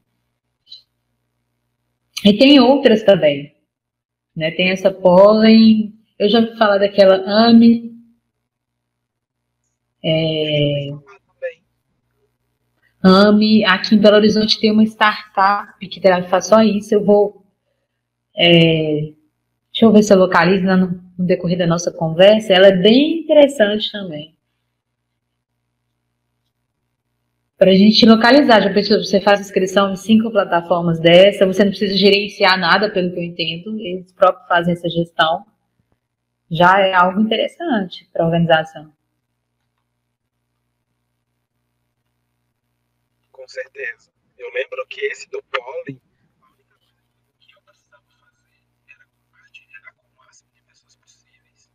E tem outras também, né? Tem essa Pollen, eu já ouvi falar daquela AMI, AMI, aqui em Belo Horizonte tem uma startup que faz só isso, eu vou, deixa eu ver se eu localizo no decorrer da nossa conversa, ela é bem interessante também. Para a gente localizar, já pensou, você faz inscrição em 5 plataformas dessa, você não precisa gerenciar nada, pelo que eu entendo, eles próprios fazem essa gestão, já é algo interessante para a organização. Com certeza. Eu lembro que esse do Pollen, a única coisa que eu precisava fazer era compartilhar com o máximo de pessoas possíveis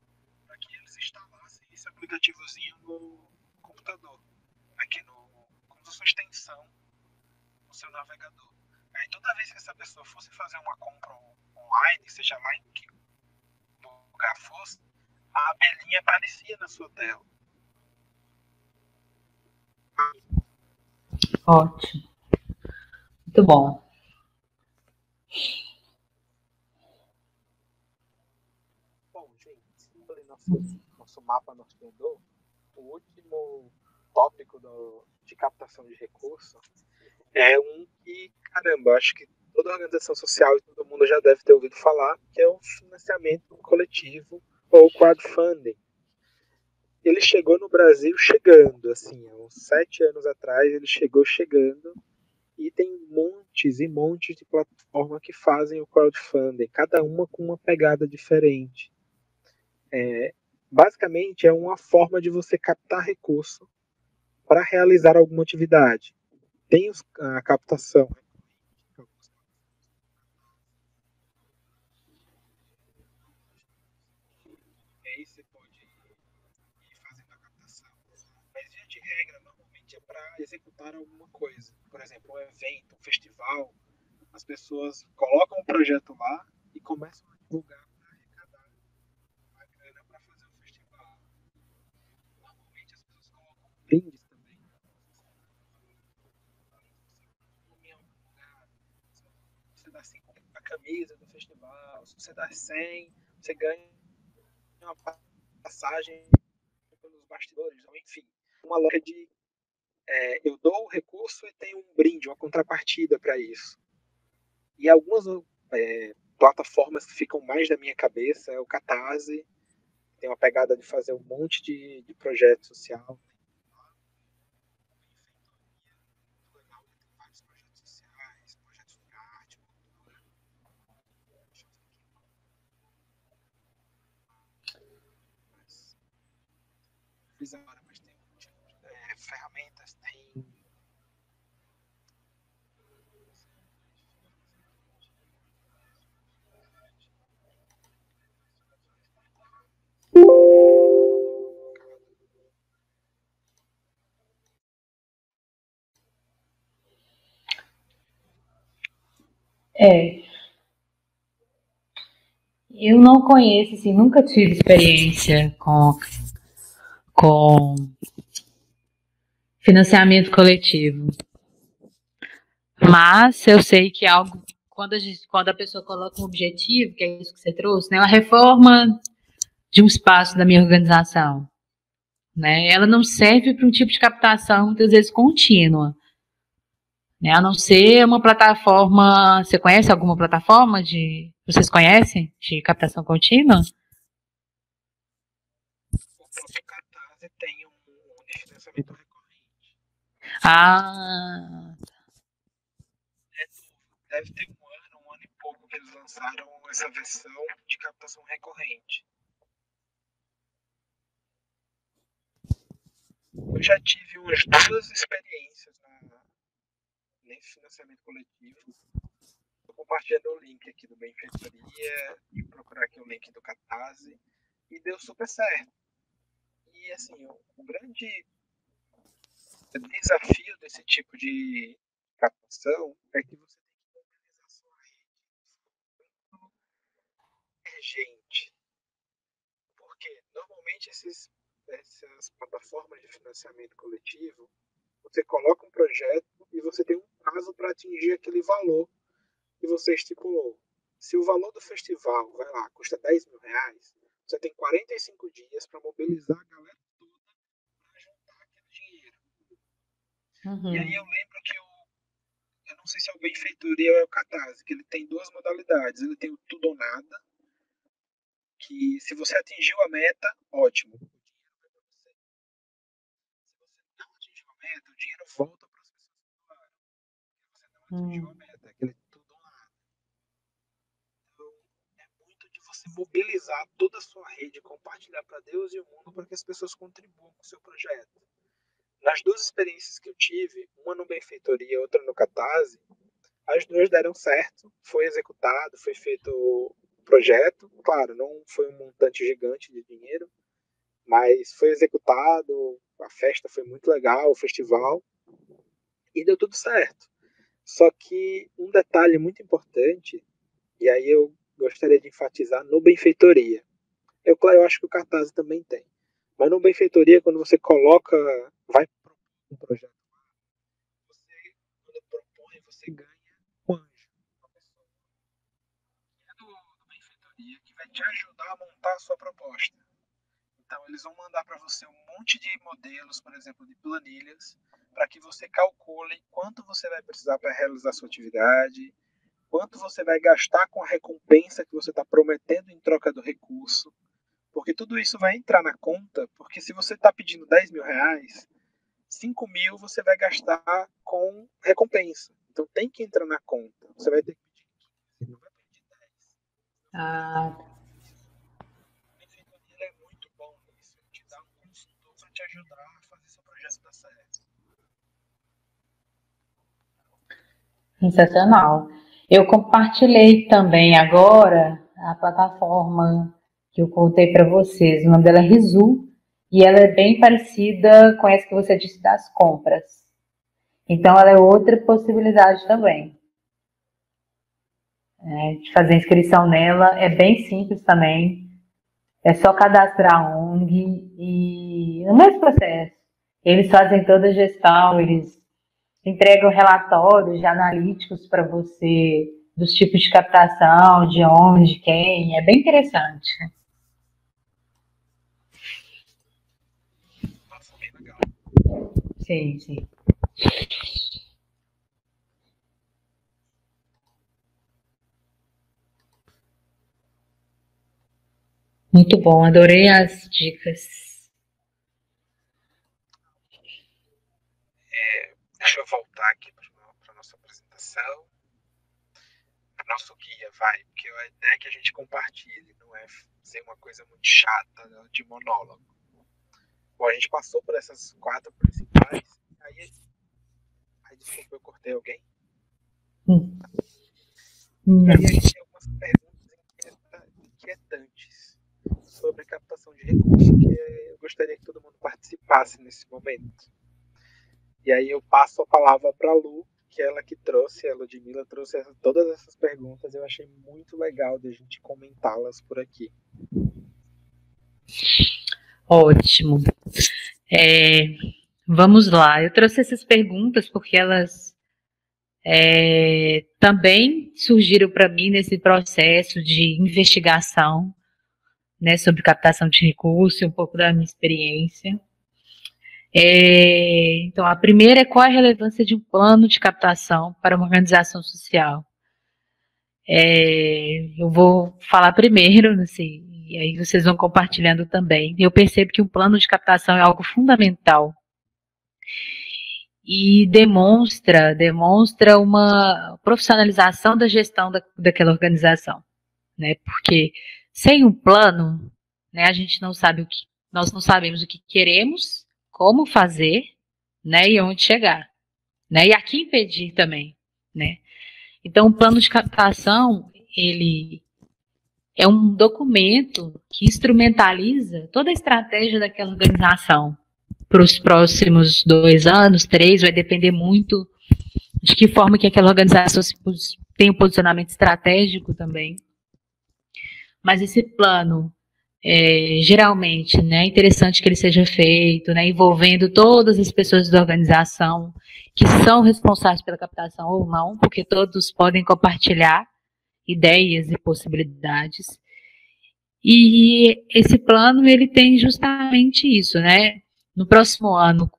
para que eles instalassem esse aplicativozinho no computador, aqui como se fosse uma extensão no seu navegador. Aí toda vez que essa pessoa fosse fazer uma compra online, seja lá em que lugar fosse, a abelhinha aparecia na sua tela. Ótimo. Muito bom. Bom, gente, nosso mapa norteador, o último tópico de captação de recursos é um que, caramba, acho que toda organização social e todo mundo já deve ter ouvido falar, que é o financiamento coletivo ou crowdfunding. Ele chegou no Brasil chegando, assim, há uns 7 anos atrás ele chegou chegando, e tem montes e montes de plataformas que fazem o crowdfunding, cada uma com uma pegada diferente. Basicamente é uma forma de você captar recurso para realizar alguma atividade. Tem a captação. Aí você pode ir fazendo a captação. Mas, via de regra, normalmente é para executar alguma coisa. Por exemplo, um evento, um festival, as pessoas colocam um projeto lá e começam a divulgar para arrecadar a grana para fazer o festival. Normalmente as pessoas colocam brindes também. Você dá 5 a camisa do festival, se você dá 100, você ganha uma passagem pelos bastidores, enfim. Uma loja de eu dou o recurso e tenho um brinde, uma contrapartida para isso. E algumas plataformas que ficam mais da minha cabeça é o Catarse, tem uma pegada de fazer um monte de projeto social. Tem vários projetos sociais, projetos de arte, cultura. Mas tem ferramentas, tem É, eu não conheço, assim, nunca tive experiência com financiamento coletivo. Mas eu sei que é algo, quando a pessoa coloca um objetivo, que é isso que você trouxe, né, uma reforma de um espaço da minha organização, né, ela não serve para um tipo de captação, muitas vezes, contínua. Né, a não ser uma plataforma. Você conhece alguma plataforma de. Vocês conhecem de captação contínua? O próprio Catarse tem um de financiamento recorrente. Ah, Deve ter um ano e pouco que eles lançaram essa versão de captação recorrente. Eu já tive umas 2 experiências nesse financiamento coletivo. Estou compartilhando o link aqui do Benfeitoria e procurar aqui o link do Catarse. E deu super certo. E assim, o grande desafio desse tipo de captação é que você tem que mobilizar sua rede emergente. Porque normalmente essas plataformas de financiamento coletivo, você coloca um projeto e você tem um prazo para atingir aquele valor que você estipulou. Se o valor do festival, vai lá, custa 10 mil reais, você tem 45 dias para mobilizar a galera toda para juntar aquele dinheiro. E aí eu lembro que eu não sei se é o Benfeitoria ou é o Catarse, que ele tem 2 modalidades. Ele tem o tudo ou nada, que se você atingiu a meta, ótimo. O dinheiro vai para você. Se você não atingiu a meta, o dinheiro volta para as pessoas que doaram. Porque você não atingiu a meta. É aquele tudo ou nada. Então, é muito de você mobilizar toda a sua rede, compartilhar para Deus e o mundo para que as pessoas contribuam com o seu projeto. Nas 2 experiências que eu tive, uma no Benfeitoria e outra no Catarse, as 2 deram certo, foi executado, foi feito o projeto. Claro, não foi um montante gigante de dinheiro, mas foi executado, a festa foi muito legal, o festival, e deu tudo certo. Só que um detalhe muito importante, e aí eu gostaria de enfatizar no Benfeitoria. Eu acho que o Catarse também tem. Mas no Benfeitoria, quando você coloca, vai propor um projeto, você, quando propõe, você ganha um anjo, uma pessoa do Benfeitoria que vai te ajudar a montar a sua proposta. Então, eles vão mandar para você um monte de modelos, por exemplo, de planilhas, para que você calcule quanto você vai precisar para realizar a sua atividade, quanto você vai gastar com a recompensa que você está prometendo em troca do recurso, porque tudo isso vai entrar na conta, porque se você está pedindo 10 mil reais, 5 mil você vai gastar com recompensa. Então tem que entrar na conta. Você vai ter que pedir 15, não vai pedir 10. ah, A benfeitoria é muito bom nisso. Ele te dá um consultor para te ajudar a fazer seu projeto dar certo. sensacional. Eu compartilhei também agora a plataforma que eu contei para vocês. O nome dela é Rizu e ela é bem parecida com essa que você disse das compras. Então, ela é outra possibilidade também, né, de fazer inscrição nela. É bem simples também. É só cadastrar a ONG e no mesmo processo. Eles fazem toda a gestão, eles entregam relatórios de analíticos para você dos tipos de captação, de onde, de quem. É bem interessante. Nossa, bem legal. Sim, sim. Muito bom, adorei as dicas. Deixa eu voltar aqui para a nossa apresentação. Nosso guia vai, porque a ideia é que a gente compartilhe, não é ser uma coisa muito chata, né, de monólogo. Bom, a gente passou por essas 4 principais. Aí desculpa, eu cortei alguém. Aí a gente tem algumas perguntas inquietantes sobre captação de recursos que eu gostaria que todo mundo participasse nesse momento. E aí eu passo a palavra para a Lu que ela que trouxe, a Ludmila trouxe todas essas perguntas, eu achei muito legal de a gente comentá-las por aqui. Ótimo. Vamos lá, eu trouxe essas perguntas porque elas também surgiram para mim nesse processo de investigação, né, sobre captação de recursos, um pouco da minha experiência. Então, a primeira é qual a relevância de um plano de captação para uma organização social. Eu vou falar primeiro, assim, e aí vocês vão compartilhando também. Eu percebo que um plano de captação é algo fundamental e demonstra uma profissionalização da gestão daquela organização, né? Porque sem um plano, né, a gente não sabe nós não sabemos o que queremos, como fazer, né, e onde chegar, né, e a que impedir também, né. Então, o plano de captação, ele é um documento que instrumentaliza toda a estratégia daquela organização para os próximos 2 anos, 3, vai depender muito de que forma que aquela organização tem um posicionamento estratégico também. Mas esse plano, geralmente, né, é interessante que ele seja feito, né, envolvendo todas as pessoas da organização que são responsáveis pela captação ou não, porque todos podem compartilhar ideias e possibilidades. E esse plano, ele tem justamente isso, né? No próximo ano,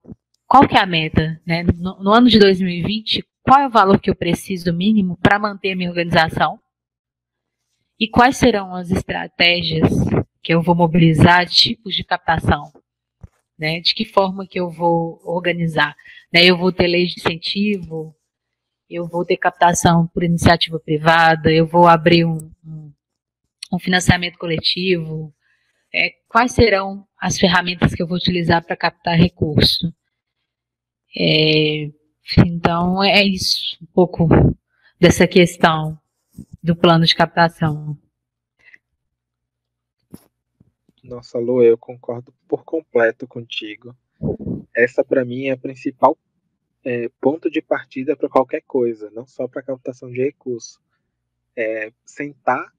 qual que é a meta, né? No ano de 2020, qual é o valor que eu preciso mínimo para manter a minha organização? E quais serão as estratégias que eu vou mobilizar, tipos de captação, né? De que forma que eu vou organizar, né? Eu vou ter leis de incentivo, eu vou ter captação por iniciativa privada, eu vou abrir um financiamento coletivo, quais serão as ferramentas que eu vou utilizar para captar recurso. Então, é isso, um pouco dessa questão do plano de captação. Nossa, Lu, eu concordo por completo contigo. Essa, para mim, é a principal ponto de partida para qualquer coisa, não só para captação de recursos. Sentar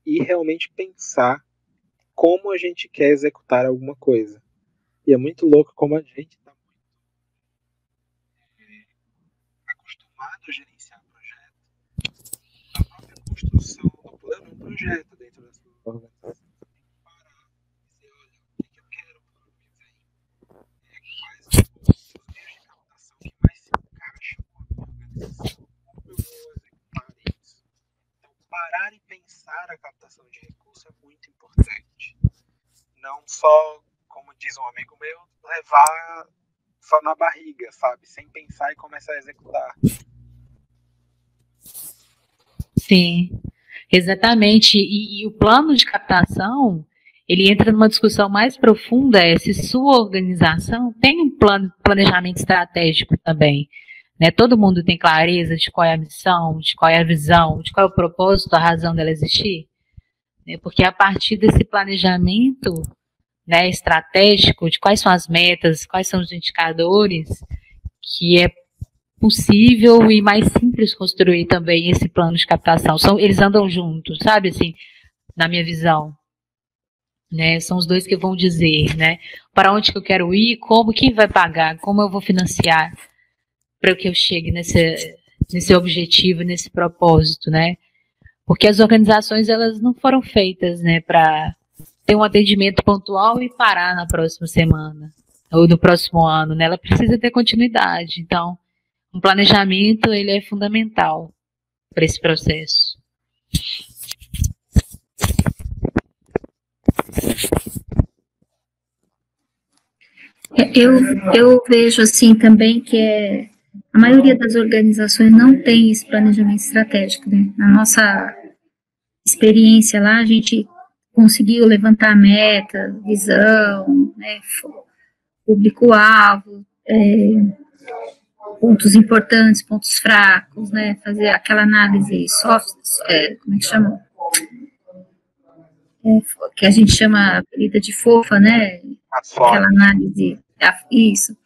e realmente pensar como a gente quer executar alguma coisa. E é muito louco como a gente está muito acostumado a gerenciar projetos. A própria construção do plano é um projeto dentro da sua organização. Parar e pensar a captação de recursos é muito importante. Não só, como diz um amigo meu, levar só na barriga, sabe? Sem pensar e começar a executar. Sim, exatamente. E o plano de captação, ele entra numa discussão mais profunda, se sua organização tem um planejamento estratégico também. Né? Todo mundo tem clareza de qual é a missão, de qual é a visão, de qual é o propósito, a razão dela existir. Né? Porque a partir desse planejamento, né, estratégico, de quais são as metas, quais são os indicadores, que é possível e mais simples construir também esse plano de captação. Eles andam juntos, sabe, assim, na minha visão. Né, são os dois que vão dizer, né, para onde que eu quero ir, quem vai pagar, como eu vou financiar para que eu chegue nesse objetivo, nesse propósito, né? Porque as organizações, elas não foram feitas, né, para ter um atendimento pontual e parar na próxima semana ou no próximo ano, né? Ela precisa ter continuidade. Então, um planejamento, ele é fundamental para esse processo. Eu vejo assim também que a maioria das organizações não tem esse planejamento estratégico, né? Na nossa experiência lá, a gente conseguiu levantar meta, visão, né, público-alvo, pontos importantes, pontos fracos, né, fazer aquela análise como é que chama? Que a gente chama apelida de fofa, né? Aquela análise, isso.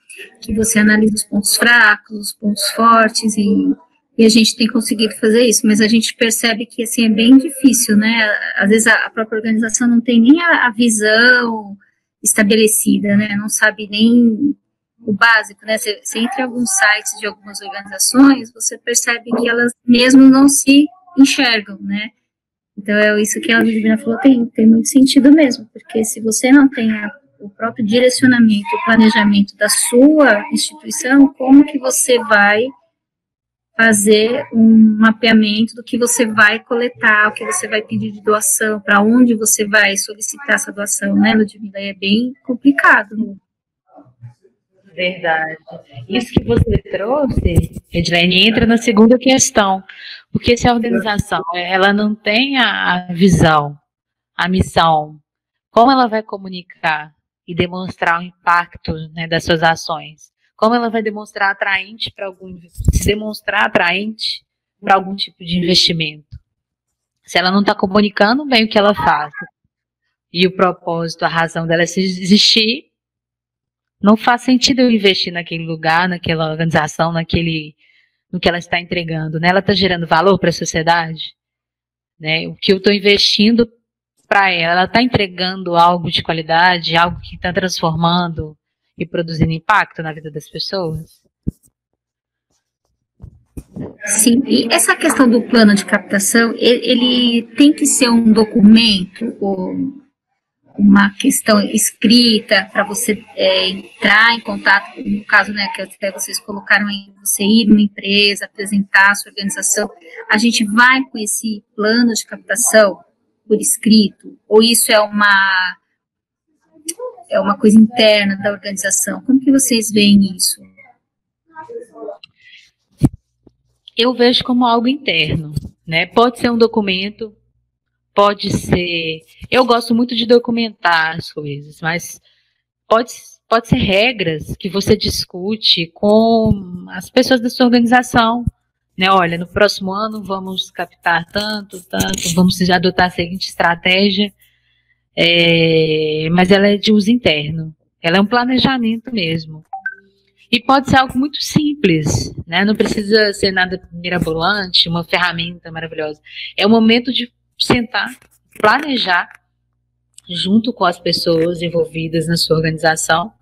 que você analisa os pontos fracos, os pontos fortes, e a gente tem conseguido fazer isso, mas a gente percebe que, assim, é bem difícil, né? Às vezes a própria organização não tem nem a visão estabelecida, né? Não sabe nem o básico, né? Você entra em alguns sites de algumas organizações, você percebe que elas mesmo não se enxergam, né? Então, é isso que a Ludmila falou, tem muito sentido mesmo, porque se você não tem o próprio direcionamento, o planejamento da sua instituição, como que você vai fazer um mapeamento do que você vai coletar, o que você vai pedir de doação, para onde você vai solicitar essa doação, né, Ludmila? É bem complicado, né? Verdade. Isso que você trouxe, Edilene, entra na segunda questão, porque se a organização ela não tem a visão, a missão, como ela vai comunicar e demonstrar o impacto, né, das suas ações? Como ela vai demonstrar atraente para algum tipo de investimento? Se ela não está comunicando bem o que ela faz e o propósito, a razão dela existir, não faz sentido eu investir naquele lugar, naquela organização, no que ela está entregando, né? Ela está gerando valor para a sociedade, né? O que eu estou investindo para ela está entregando algo de qualidade, algo que está transformando e produzindo impacto na vida das pessoas? Sim, e essa questão do plano de captação, ele tem que ser um documento ou uma questão escrita para você entrar em contato, no caso, né, que até vocês colocaram aí, você ir numa empresa, apresentar a sua organização, a gente vai com esse plano de captação por escrito, ou isso é uma coisa interna da organização? Como que vocês veem isso? Eu vejo como algo interno, né? Pode ser um documento, pode ser... Eu gosto muito de documentar as coisas, mas pode ser regras que você discute com as pessoas da sua organização, né? Olha, no próximo ano vamos captar tanto, vamos adotar a seguinte estratégia, mas ela é de uso interno, ela é um planejamento mesmo. E pode ser algo muito simples, né? Não precisa ser nada mirabolante, uma ferramenta maravilhosa. É o momento de sentar, planejar, junto com as pessoas envolvidas na sua organização,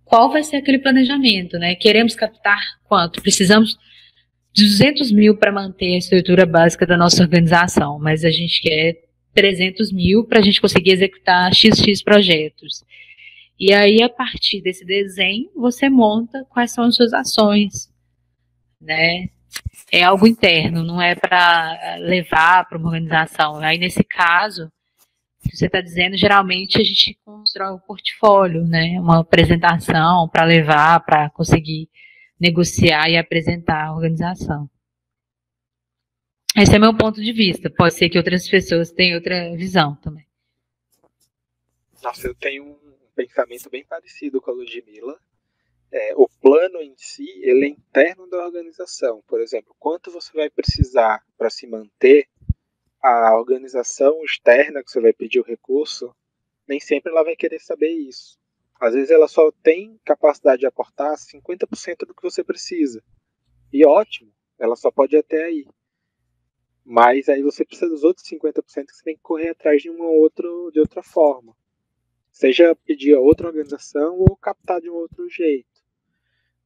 qual vai ser aquele planejamento, né? Queremos captar quanto? Precisamos de 200 mil para manter a estrutura básica da nossa organização, mas a gente quer 300 mil para a gente conseguir executar XX projetos. E aí, a partir desse desenho, você monta quais são as suas ações, né? É algo interno, não é para levar para uma organização. Aí, nesse caso, que você está dizendo, geralmente a gente constrói um portfólio, né? Uma apresentação para levar, para conseguir negociar e apresentar a organização. Esse é meu ponto de vista. Pode ser que outras pessoas tenham outra visão também. Nossa, eu tenho um pensamento bem parecido com a Ludmila. O plano em si, ele é interno da organização. Por exemplo, quanto você vai precisar para se manter, a organização externa que você vai pedir o recurso, nem sempre ela vai querer saber isso. Às vezes ela só tem capacidade de aportar 50% do que você precisa. E ótimo, ela só pode ir até aí. Mas aí você precisa dos outros 50% que você tem que correr atrás de outra forma. Seja pedir a outra organização ou captar de um outro jeito.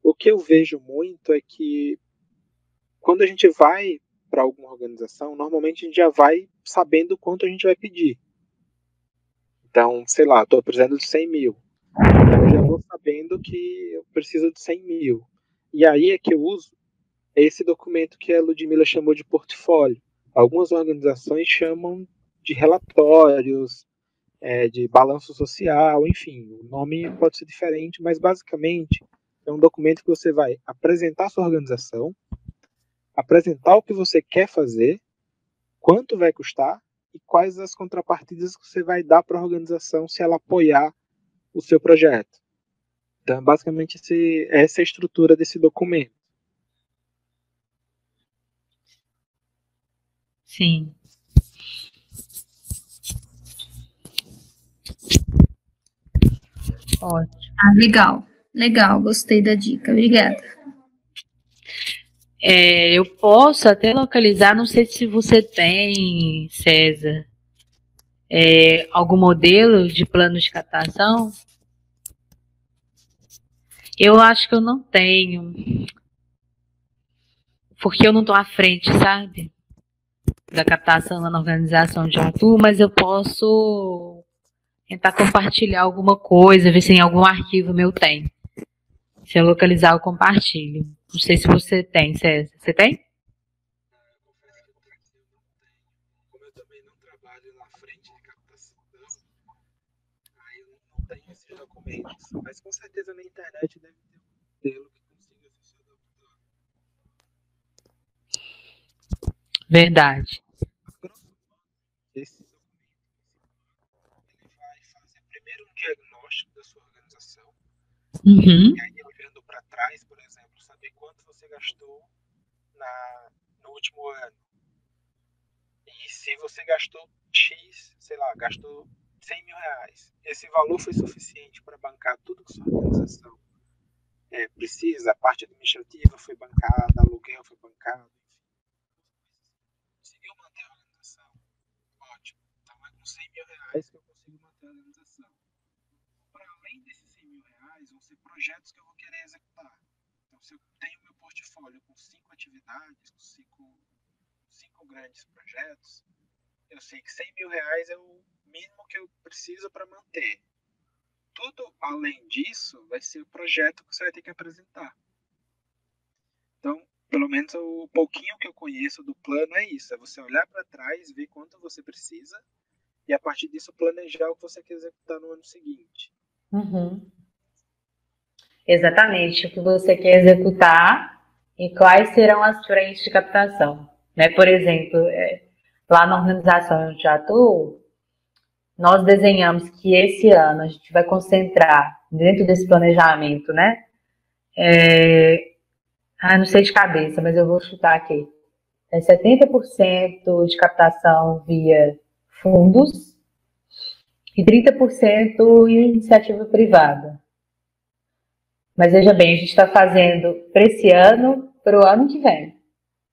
O que eu vejo muito é que quando a gente vai para alguma organização, normalmente a gente já vai sabendo quanto a gente vai pedir. Então, sei lá, estou precisando de 100 mil. Então eu já vou sabendo que eu preciso de 100 mil. E aí é que eu uso esse documento que a Ludmila chamou de portfólio. Algumas organizações chamam de relatórios, de balanço social, enfim, o nome pode ser diferente, mas basicamente é um documento que você vai apresentar a sua organização, apresentar o que você quer fazer, quanto vai custar e quais as contrapartidas que você vai dar para a organização se ela apoiar o seu projeto. Então, basicamente, essa é a estrutura desse documento. Sim. Ótimo. Legal. Legal, gostei da dica, obrigada. Eu posso até localizar, não sei se você tem, César, algum modelo de plano de captação. Eu acho que eu não tenho, porque eu não estou à frente, sabe, da captação lá na organização onde eu atuo, mas eu posso tentar compartilhar alguma coisa, ver se em algum arquivo meu tem. Se eu localizar, eu compartilho. Não sei se você tem, César. Você tem? Como eu também não trabalho na frente de captação, aí eu não tenho esses documentos. Mas com certeza na internet deve ter um modelo que consiga se adaptar. Verdade. Grosso modo, esse documento ele vai fazer primeiro um diagnóstico da sua organização. Uhum. E aí, olhando para trás, por exemplo, saber quanto você gastou no último ano. E se você gastou X, sei lá, gastou 100 mil reais, esse valor foi suficiente para bancar tudo que sua organização precisa, a parte administrativa foi bancada, aluguel foi bancado, enfim. Conseguiu manter a organização? Ótimo. Então é com 100 mil reais que eu consigo manter a organização. Para além desses 100 mil reais, vão ser projetos que eu vou querer executar. Então, se eu tenho meu portfólio com 5 atividades, com 5 grandes projetos, eu sei que 100 mil reais é o mínimo que eu preciso para manter. Tudo além disso vai ser o projeto que você vai ter que apresentar. Então, pelo menos o pouquinho que eu conheço do plano é isso: é você olhar para trás, ver quanto você precisa e a partir disso planejar o que você quer executar no ano seguinte. Uhum. Exatamente, o que você quer executar e quais serão as frentes de captação. Né? Por exemplo, lá na organização onde eu atuo, nós desenhamos que esse ano a gente vai concentrar dentro desse planejamento, né? Não sei de cabeça, mas eu vou chutar aqui. 70% de captação via fundos e 30% em iniciativa privada. Mas veja bem, a gente está fazendo para esse ano, para o ano que vem.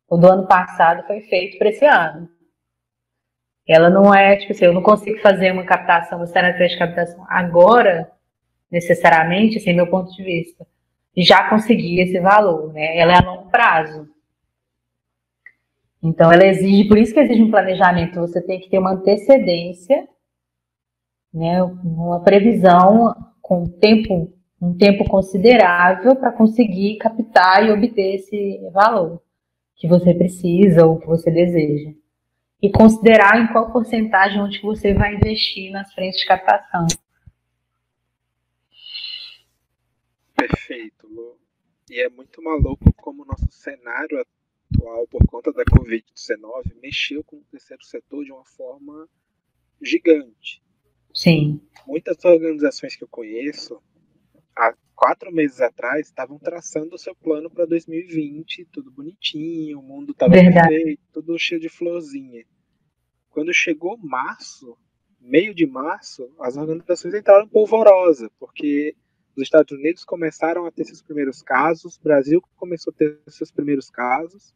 O do ano passado foi feito para esse ano. Ela não é, tipo assim, eu não consigo fazer uma captação, uma estratégia de captação agora, necessariamente, assim, meu ponto de vista. Já consegui esse valor, né? Ela é a longo prazo. Então, ela exige, por isso que exige um planejamento, você tem que ter uma antecedência, né? Uma previsão com um tempo considerável para conseguir captar e obter esse valor que você precisa ou que você deseja. E considerar em qual porcentagem onde você vai investir nas frentes de captação. Perfeito, Lu. E é muito maluco como o nosso cenário atual, por conta da Covid-19, mexeu com o terceiro setor de uma forma gigante. Sim. Muitas organizações que eu conheço, há 4 meses atrás, estavam traçando o seu plano para 2020, tudo bonitinho, o mundo estava perfeito, tudo cheio de florzinha. Quando chegou março, meio de março, as organizações entraram em polvorosa, porque os Estados Unidos começaram a ter seus primeiros casos, o Brasil começou a ter seus primeiros casos,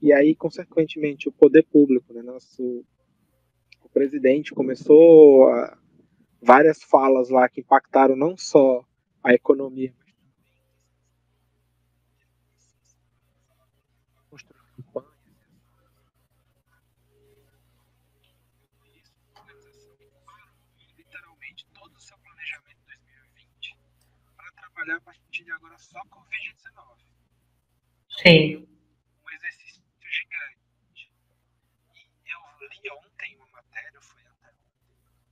e aí, consequentemente, o poder público, né, o presidente começou várias falas lá que impactaram não só a economia, mas também construir campanhas. Literalmente todo o seu planejamento de 2020 para trabalhar a partir de agora só com o Covid-19. Sim. Um exercício gigante. E eu li ontem uma matéria, foi até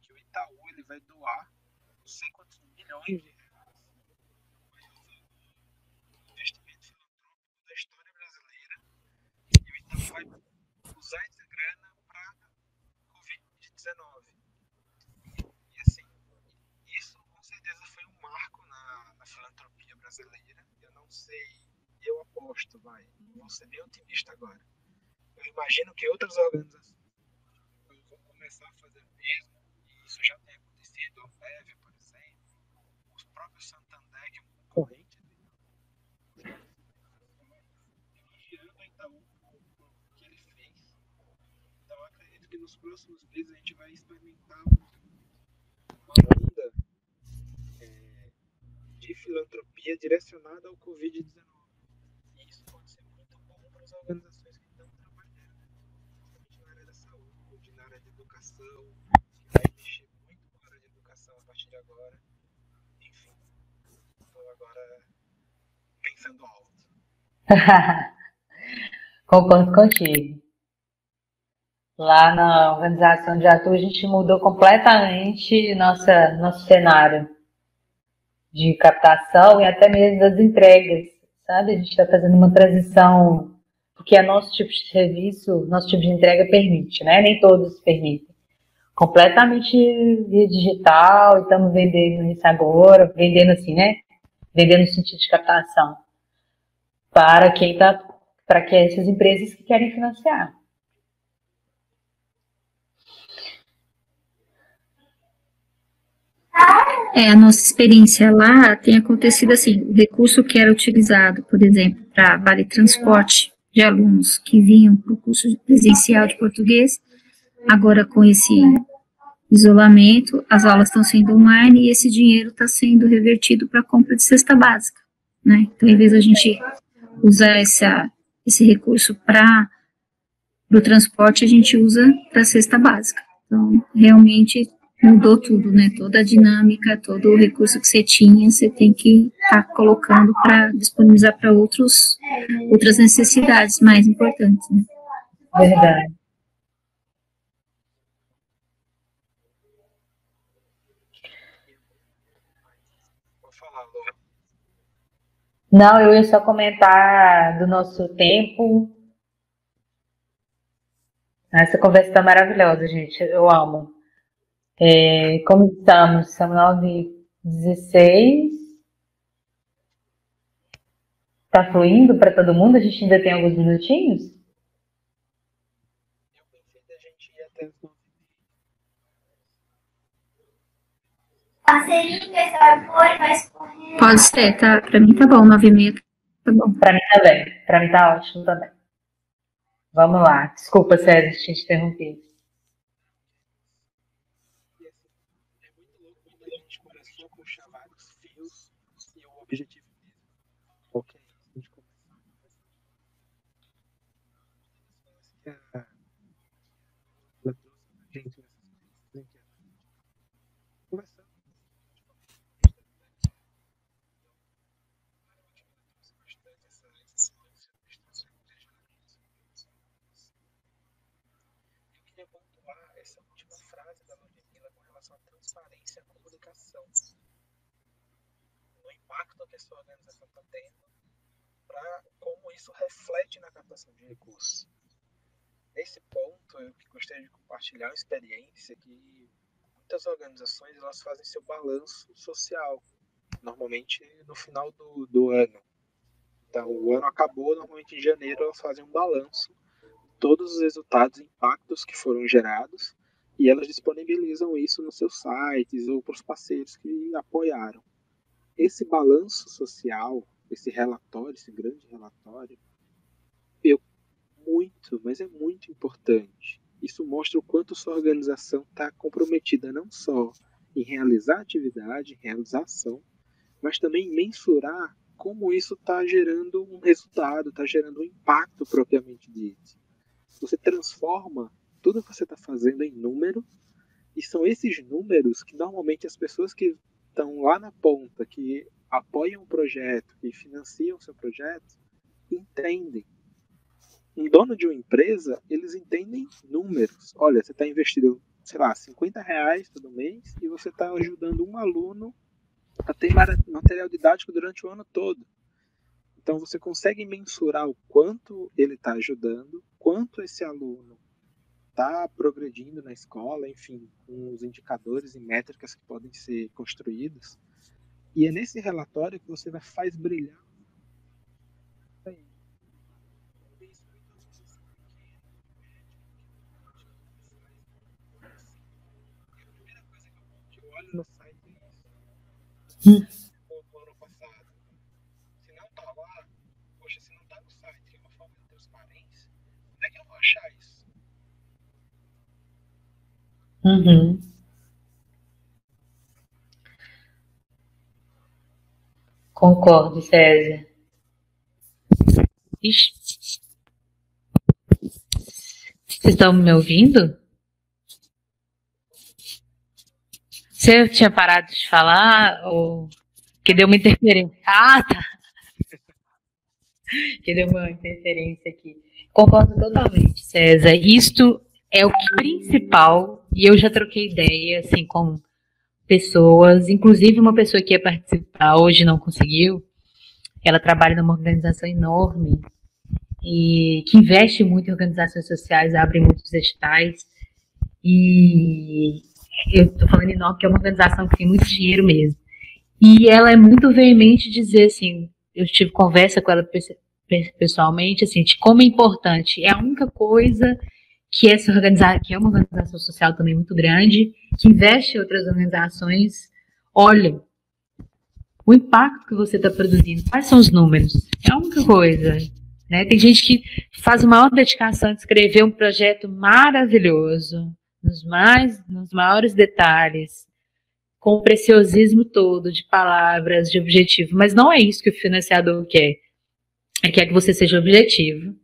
que o Itaú ele vai doar não sei quantos milhões de reais, um investimento filantrópico da história brasileira, e o Itaú vai usar essa grana para Covid-19. E assim, isso com certeza foi um marco na filantropia brasileira. Eu não sei, eu aposto, vou ser bem otimista agora. Eu imagino que outras organizações vão começar a fazer o mesmo, e isso já tem acontecido. A Ambev, por exemplo, os próprios Santander, que é um nos próximos meses a gente vai experimentar uma onda de filantropia direcionada ao Covid-19. E isso pode ser muito bom para as organizações que estão trabalhando, principalmente na área da saúde, na área de educação, que vai mexer muito com a área de educação a partir de agora. Enfim, estou agora pensando alto. Concordo contigo. Lá na organização de ator, a gente mudou completamente nosso cenário de captação e até mesmo das entregas, sabe? A gente está fazendo uma transição, porque é nosso tipo de serviço, nosso tipo de entrega permite, né? Nem todos permitem. Completamente via digital, e estamos vendendo isso agora, vendendo assim, né? Vendendo no sentido de captação para para que essas empresas que querem financiar. A nossa experiência lá tem acontecido assim, o recurso que era utilizado, por exemplo, para vale transporte de alunos que vinham para o curso presencial de português, agora com esse isolamento, as aulas estão sendo online e esse dinheiro está sendo revertido para a compra de cesta básica, né? Então, em vez da gente usar esse recurso para o transporte, a gente usa para a cesta básica. Então, realmente mudou tudo, né? Toda a dinâmica, todo o recurso que você tinha, você tem que estar colocando para disponibilizar para outras necessidades mais importantes, né? Verdade. Vou falar, Lu. Não, eu ia só comentar do nosso tempo. Essa conversa está maravilhosa, gente. Eu amo. Como estamos? São 9h16. Tá fluindo para todo mundo? A gente ainda tem alguns minutinhos? Eu pensei da gente ir até as 9h30. Pode ser, tá? Para mim tá bom, 9h30 tá bom. Para mim também. Para mim tá ótimo também. Vamos lá. Desculpa, César, te interrompi. E assim, é muito louco quando a gente começou a puxar vários fios e o objetivo mesmo. Ok, a gente começou a ela trouxe pra gente nessas coisas conversando. Eu queria pontuar essa última frase da Ludmilla com relação à transparência e à comunicação, no impacto que a sua organização está tendo, para como isso reflete na captação de recursos. Nesse ponto, eu gostaria de compartilhar uma experiência que muitas organizações elas fazem seu balanço social, normalmente no final do ano. Então, o ano acabou, normalmente em janeiro elas fazem um balanço todos os resultados e impactos que foram gerados e elas disponibilizam isso nos seus sites ou para os parceiros que apoiaram. Esse balanço social, esse relatório, esse grande relatório, mas é muito importante. Isso mostra o quanto sua organização está comprometida não só em realizar atividade, em realizar ação, mas também em mensurar como isso está gerando um resultado, está gerando um impacto propriamente dito. Você transforma tudo que você está fazendo em número, e são esses números que normalmente as pessoas que estão lá na ponta, que apoiam o projeto, que financiam o seu projeto, entendem. Um dono de uma empresa, eles entendem números. Olha, você está investindo, sei lá, R$50 todo mês e você está ajudando um aluno a ter material didático durante o ano todo. Então você consegue mensurar o quanto ele está ajudando, quanto esse aluno está progredindo na escola, enfim, com os indicadores e métricas que podem ser construídos. E é nesse relatório que você faz brilhar. Eu olho no site do ano passado. Se não tá lá, poxa, se não tá no site, que é uma forma de transparência, onde é que eu vou achar isso? Uhum. Concordo, César. Ixi, vocês estão me ouvindo? Você tinha parado de falar ou que deu uma interferência? Ah, tá. Que deu uma interferência aqui. Concordo totalmente, César. Isto é o principal, e eu já troquei ideia, assim, com pessoas, inclusive uma pessoa que ia participar hoje não conseguiu. Ela trabalha numa organização enorme e que investe muito em organizações sociais, abre muitos editais. E eu estou falando enorme porque é uma organização que tem muito dinheiro mesmo. E ela é muito veemente dizer assim, eu tive conversa com ela pessoalmente, assim, de como é importante. É a única coisa que essa organização, que é uma organização social também muito grande, que investe em outras organizações, olha o impacto que você está produzindo, quais são os números. É a única coisa. Né? Tem gente que faz uma maior dedicação de escrever um projeto maravilhoso, nos maiores detalhes, com o preciosismo todo de palavras, de objetivo, mas não é isso que o financiador quer. Ele quer que você seja objetivo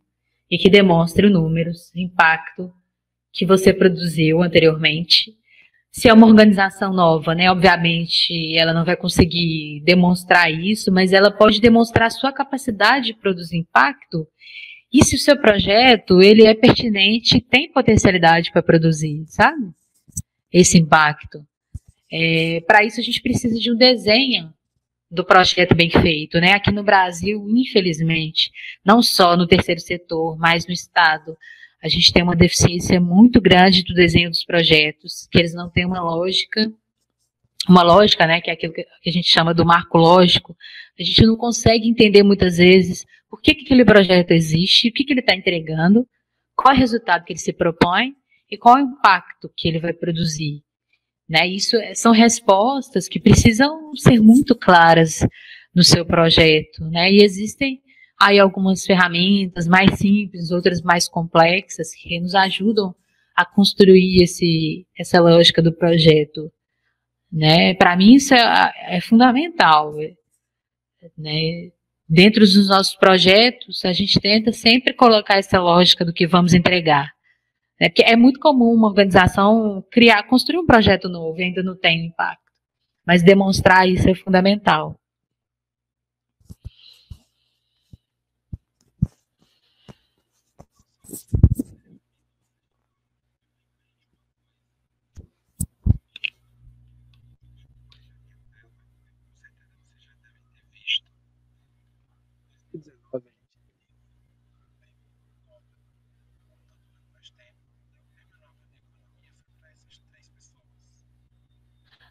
e que demonstre números, impacto que você produziu anteriormente. Se é uma organização nova, né, obviamente ela não vai conseguir demonstrar isso, mas ela pode demonstrar a sua capacidade de produzir impacto e se o seu projeto ele é pertinente, tem potencialidade para produzir, sabe? Esse impacto. Para isso a gente precisa de um desenho do projeto bem feito, né? Aqui no Brasil, infelizmente, não só no terceiro setor, mas no Estado, a gente tem uma deficiência muito grande do desenho dos projetos, que eles não têm uma lógica, né, que é aquilo que a gente chama do marco lógico. A gente não consegue entender muitas vezes por que aquele projeto existe, o que ele está entregando, qual é o resultado que ele se propõe e qual é o impacto que ele vai produzir. Né? Isso são respostas que precisam ser muito claras no seu projeto, né? E existem aí algumas ferramentas mais simples, outras mais complexas, que nos ajudam a construir essa lógica do projeto. Né? Para mim isso é fundamental. Né? Dentro dos nossos projetos, a gente tenta sempre colocar essa lógica do que vamos entregar. Porque é muito comum uma organização construir um projeto novo e ainda não tem impacto. Mas demonstrar isso é fundamental.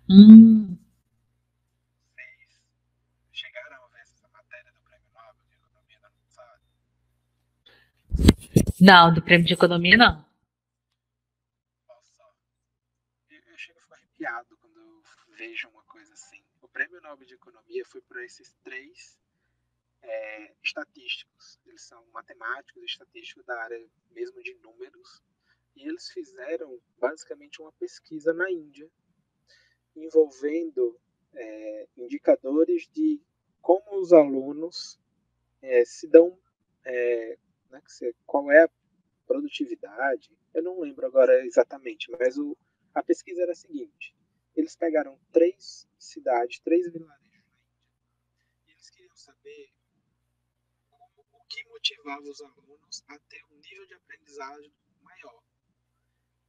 Hum. Chegaram a ver essa matéria do Prêmio Nobel de Economia do ano passado? Não, do prêmio de economia não. Nossa, eu chego a ficar arrepiado quando eu vejo uma coisa assim. O Prêmio Nobel de Economia foi para esses três estatísticos. Eles são matemáticos e estatísticos da área mesmo de números. E eles fizeram basicamente uma pesquisa na Índia envolvendo indicadores de como os alunos se dão, né, qual é a produtividade. Eu não lembro agora exatamente, mas a pesquisa era a seguinte: eles pegaram três cidades, três vilarejos na Índia, e eles queriam saber o que motivava os alunos a ter um nível de aprendizagem maior.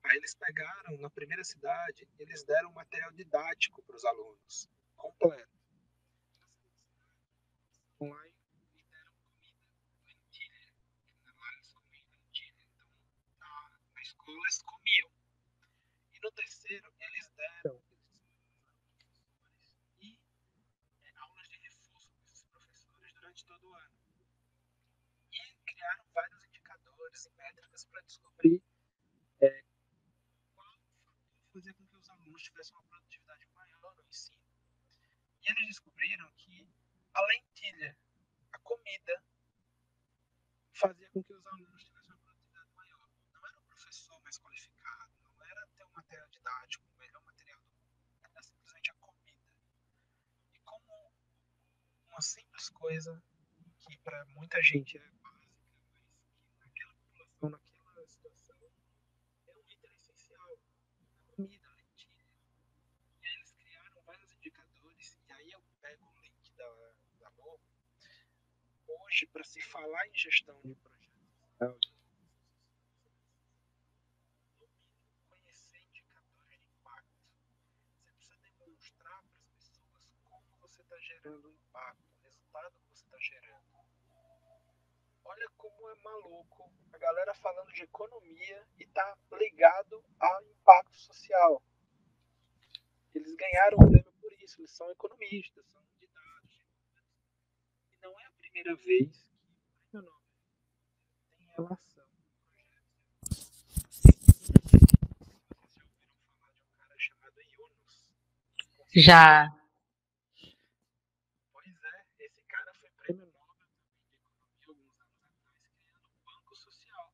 Aí eles pegaram, na primeira cidade, eles deram um material didático para os alunos, completo. Lá e deram comida, lentilha, lá eles comiam lentilha, então na escola eles comiam. E no terceiro, eles deram e aulas de reforço para esses professores durante todo o ano. E criaram vários indicadores e métricas para descobrir qual fator fazia com que os alunos tivessem uma produtividade maior no ensino. E eles descobriram que a lentilha, a comida, fazia com que os alunos tivessem uma produtividade maior. Não era o professor mais qualificado, não era ter um material didático simples coisa que para muita gente é básica, mas que naquela população, naquela situação, é um item essencial. A comida, a lentilha. E aí eles criaram vários indicadores, e aí eu pego o link da Boa. Hoje, para se falar em gestão de projetos, conhecer indicadores de impacto. Você precisa demonstrar para as pessoas como você está gerando impacto, o resultado que você está gerando. Olha como é maluco a galera falando de economia e tá ligado ao impacto social. Eles ganharam o prêmio por isso, eles são economistas, são de dados. E não é a primeira vez que o prêmio Nobel tem relação com projetos. Vocês já ouviram falar de um cara chamado Yunus? Já. Pois é, esse cara foi prêmio Nobel de Economia alguns anos atrás, criando um banco social.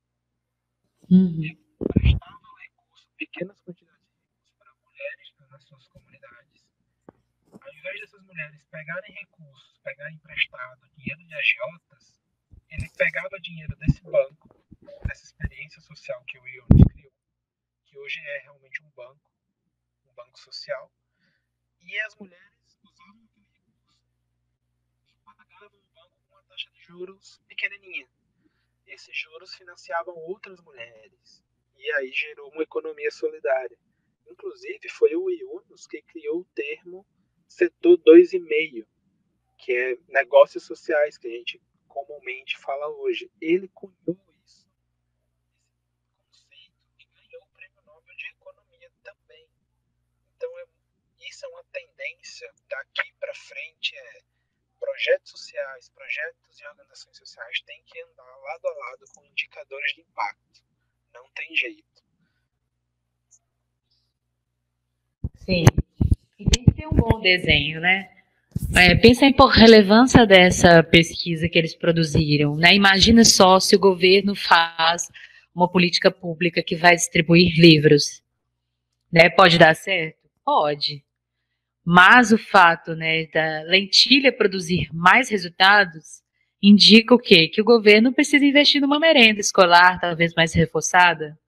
Ele prestava recursos, pequenas quantidades de recursos para mulheres nas suas comunidades. Ao invés dessas mulheres pegarem recursos, pegarem emprestado dinheiro de agiotas, ele pegava dinheiro desse banco, dessa experiência social que o Yunus criou, que hoje é realmente um banco social, e as mulheres usavam aquele recurso e pagavam o banco com uma taxa de juros pequenininha. Esses juros financiavam outras mulheres, e aí gerou uma economia solidária. Inclusive, foi o Yunus que criou o termo setor 2,5, que é negócios sociais, que a gente comumente fala hoje. Ele cunhou isso, esse conceito, e ganhou o prêmio Nobel de Economia também. Então, isso é uma tendência daqui para frente, projetos sociais, projetos e organizações sociais têm que andar lado a lado com indicadores de impacto. Não tem jeito. Sim. E tem que ter um bom desenho, né? Pensa em por relevância dessa pesquisa que eles produziram, né? Imagina só se o governo faz uma política pública que vai distribuir livros, né? Pode dar certo? Pode. Mas o fato, né, da lentilha produzir mais resultados indica o quê? Que o governo precisa investir numa merenda escolar, talvez mais reforçada,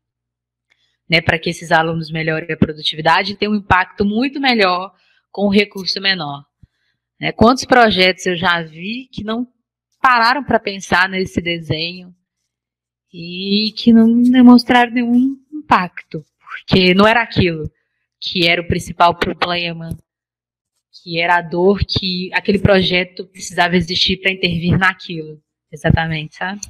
né, para que esses alunos melhorem a produtividade e tenham um impacto muito melhor com um recurso menor. Né? Quantos projetos eu já vi que não pararam para pensar nesse desenho e que não demonstraram nenhum impacto, porque não era aquilo que era o principal problema, que era a dor que aquele projeto precisava existir para intervir naquilo, exatamente, sabe?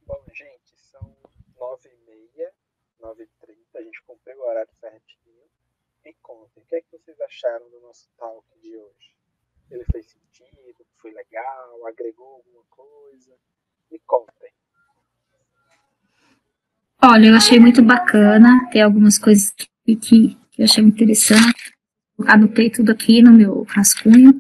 Bom, gente, são 9h30, 9h30, a gente cumpriu o horário certinho. Me contem, o que é que vocês acharam do nosso talk de hoje? Ele fez sentido? Foi legal? Agregou alguma coisa? Me contem. Olha, eu achei muito bacana, tem algumas coisas que eu achei muito interessante. Anotei tudo aqui no meu rascunho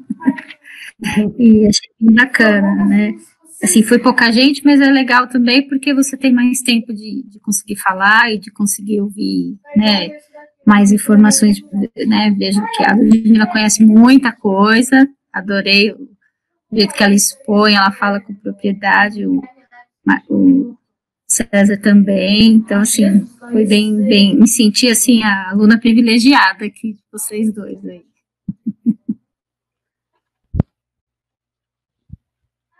e achei bem bacana, né? Assim, foi pouca gente, mas é legal também porque você tem mais tempo de conseguir falar e de conseguir ouvir, né, mais informações, né? Vejo que a Ludmilla conhece muita coisa, adorei o jeito que ela expõe, ela fala com propriedade, o César também, então assim, foi bem, me senti assim, a aluna privilegiada aqui de vocês dois aí.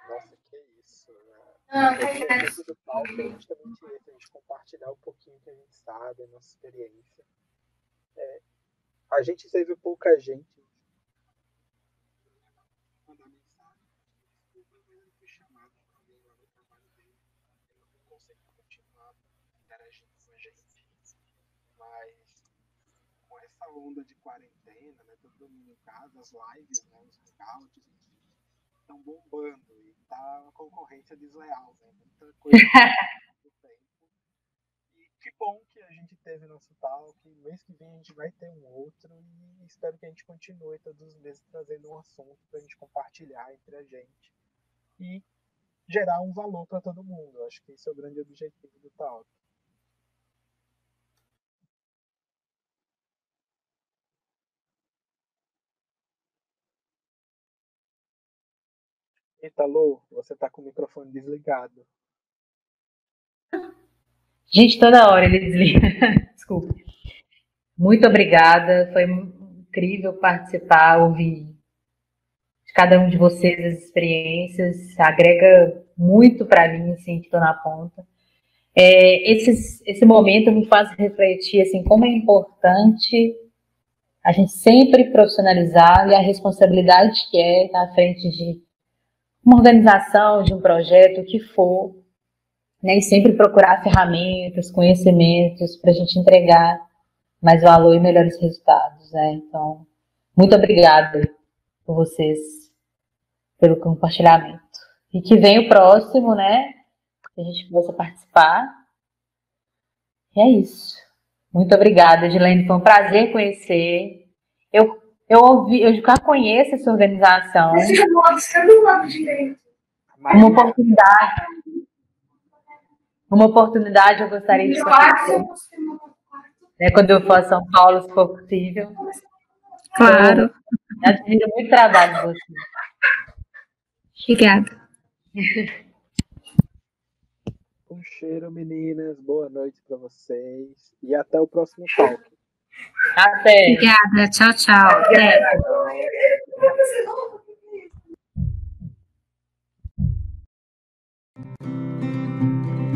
Nossa, que isso, né? O objetivo do talk é justamente esse, a gente compartilhar um pouquinho que a gente sabe, a nossa experiência. A gente teve pouca gente mandar mensagem, desculpa, mas eu fui chamado por alguém lá no trabalho dele, eu não consegui continuar interagindo com a gente, mas com essa onda de quarentena, né, todo mundo em casa, as lives, né, os hangouts, estão bombando e tá uma concorrência desleal, né, muita coisa ao mesmo tempo. E que bom que a gente teve nosso talk. Mês que vem a gente vai ter um outro e espero que a gente continue todos os meses trazendo um assunto para a gente compartilhar entre a gente e gerar um valor para todo mundo. Acho que esse é o grande objetivo do talk. Eita, Lô, você tá com o microfone desligado. Gente, toda hora ele desliga. Desculpa. Muito obrigada. Foi incrível participar, ouvir de cada um de vocês as experiências. Agrega muito para mim, assim, que estou na ponta. Esse momento me faz refletir, assim, como é importante a gente sempre profissionalizar e a responsabilidade que é estar à frente de uma organização, de um projeto, o que for, né? E sempre procurar ferramentas, conhecimentos para a gente entregar mais valor e melhores resultados, né? Então, muito obrigada por vocês, pelo compartilhamento. E que venha o próximo, né? Que a gente possa participar. E é isso. Muito obrigada, Edilene. Foi um prazer conhecer. Eu já conheço essa organização. Uma oportunidade eu gostaria de conhecer, né, quando eu for a São Paulo, se for possível. Claro. Eu admiro muito o trabalho de vocês. Obrigada. Um cheiro, meninas. Boa noite para vocês. E até o próximo talk. Até. Obrigada. Tchau, tchau. Até. Tchau.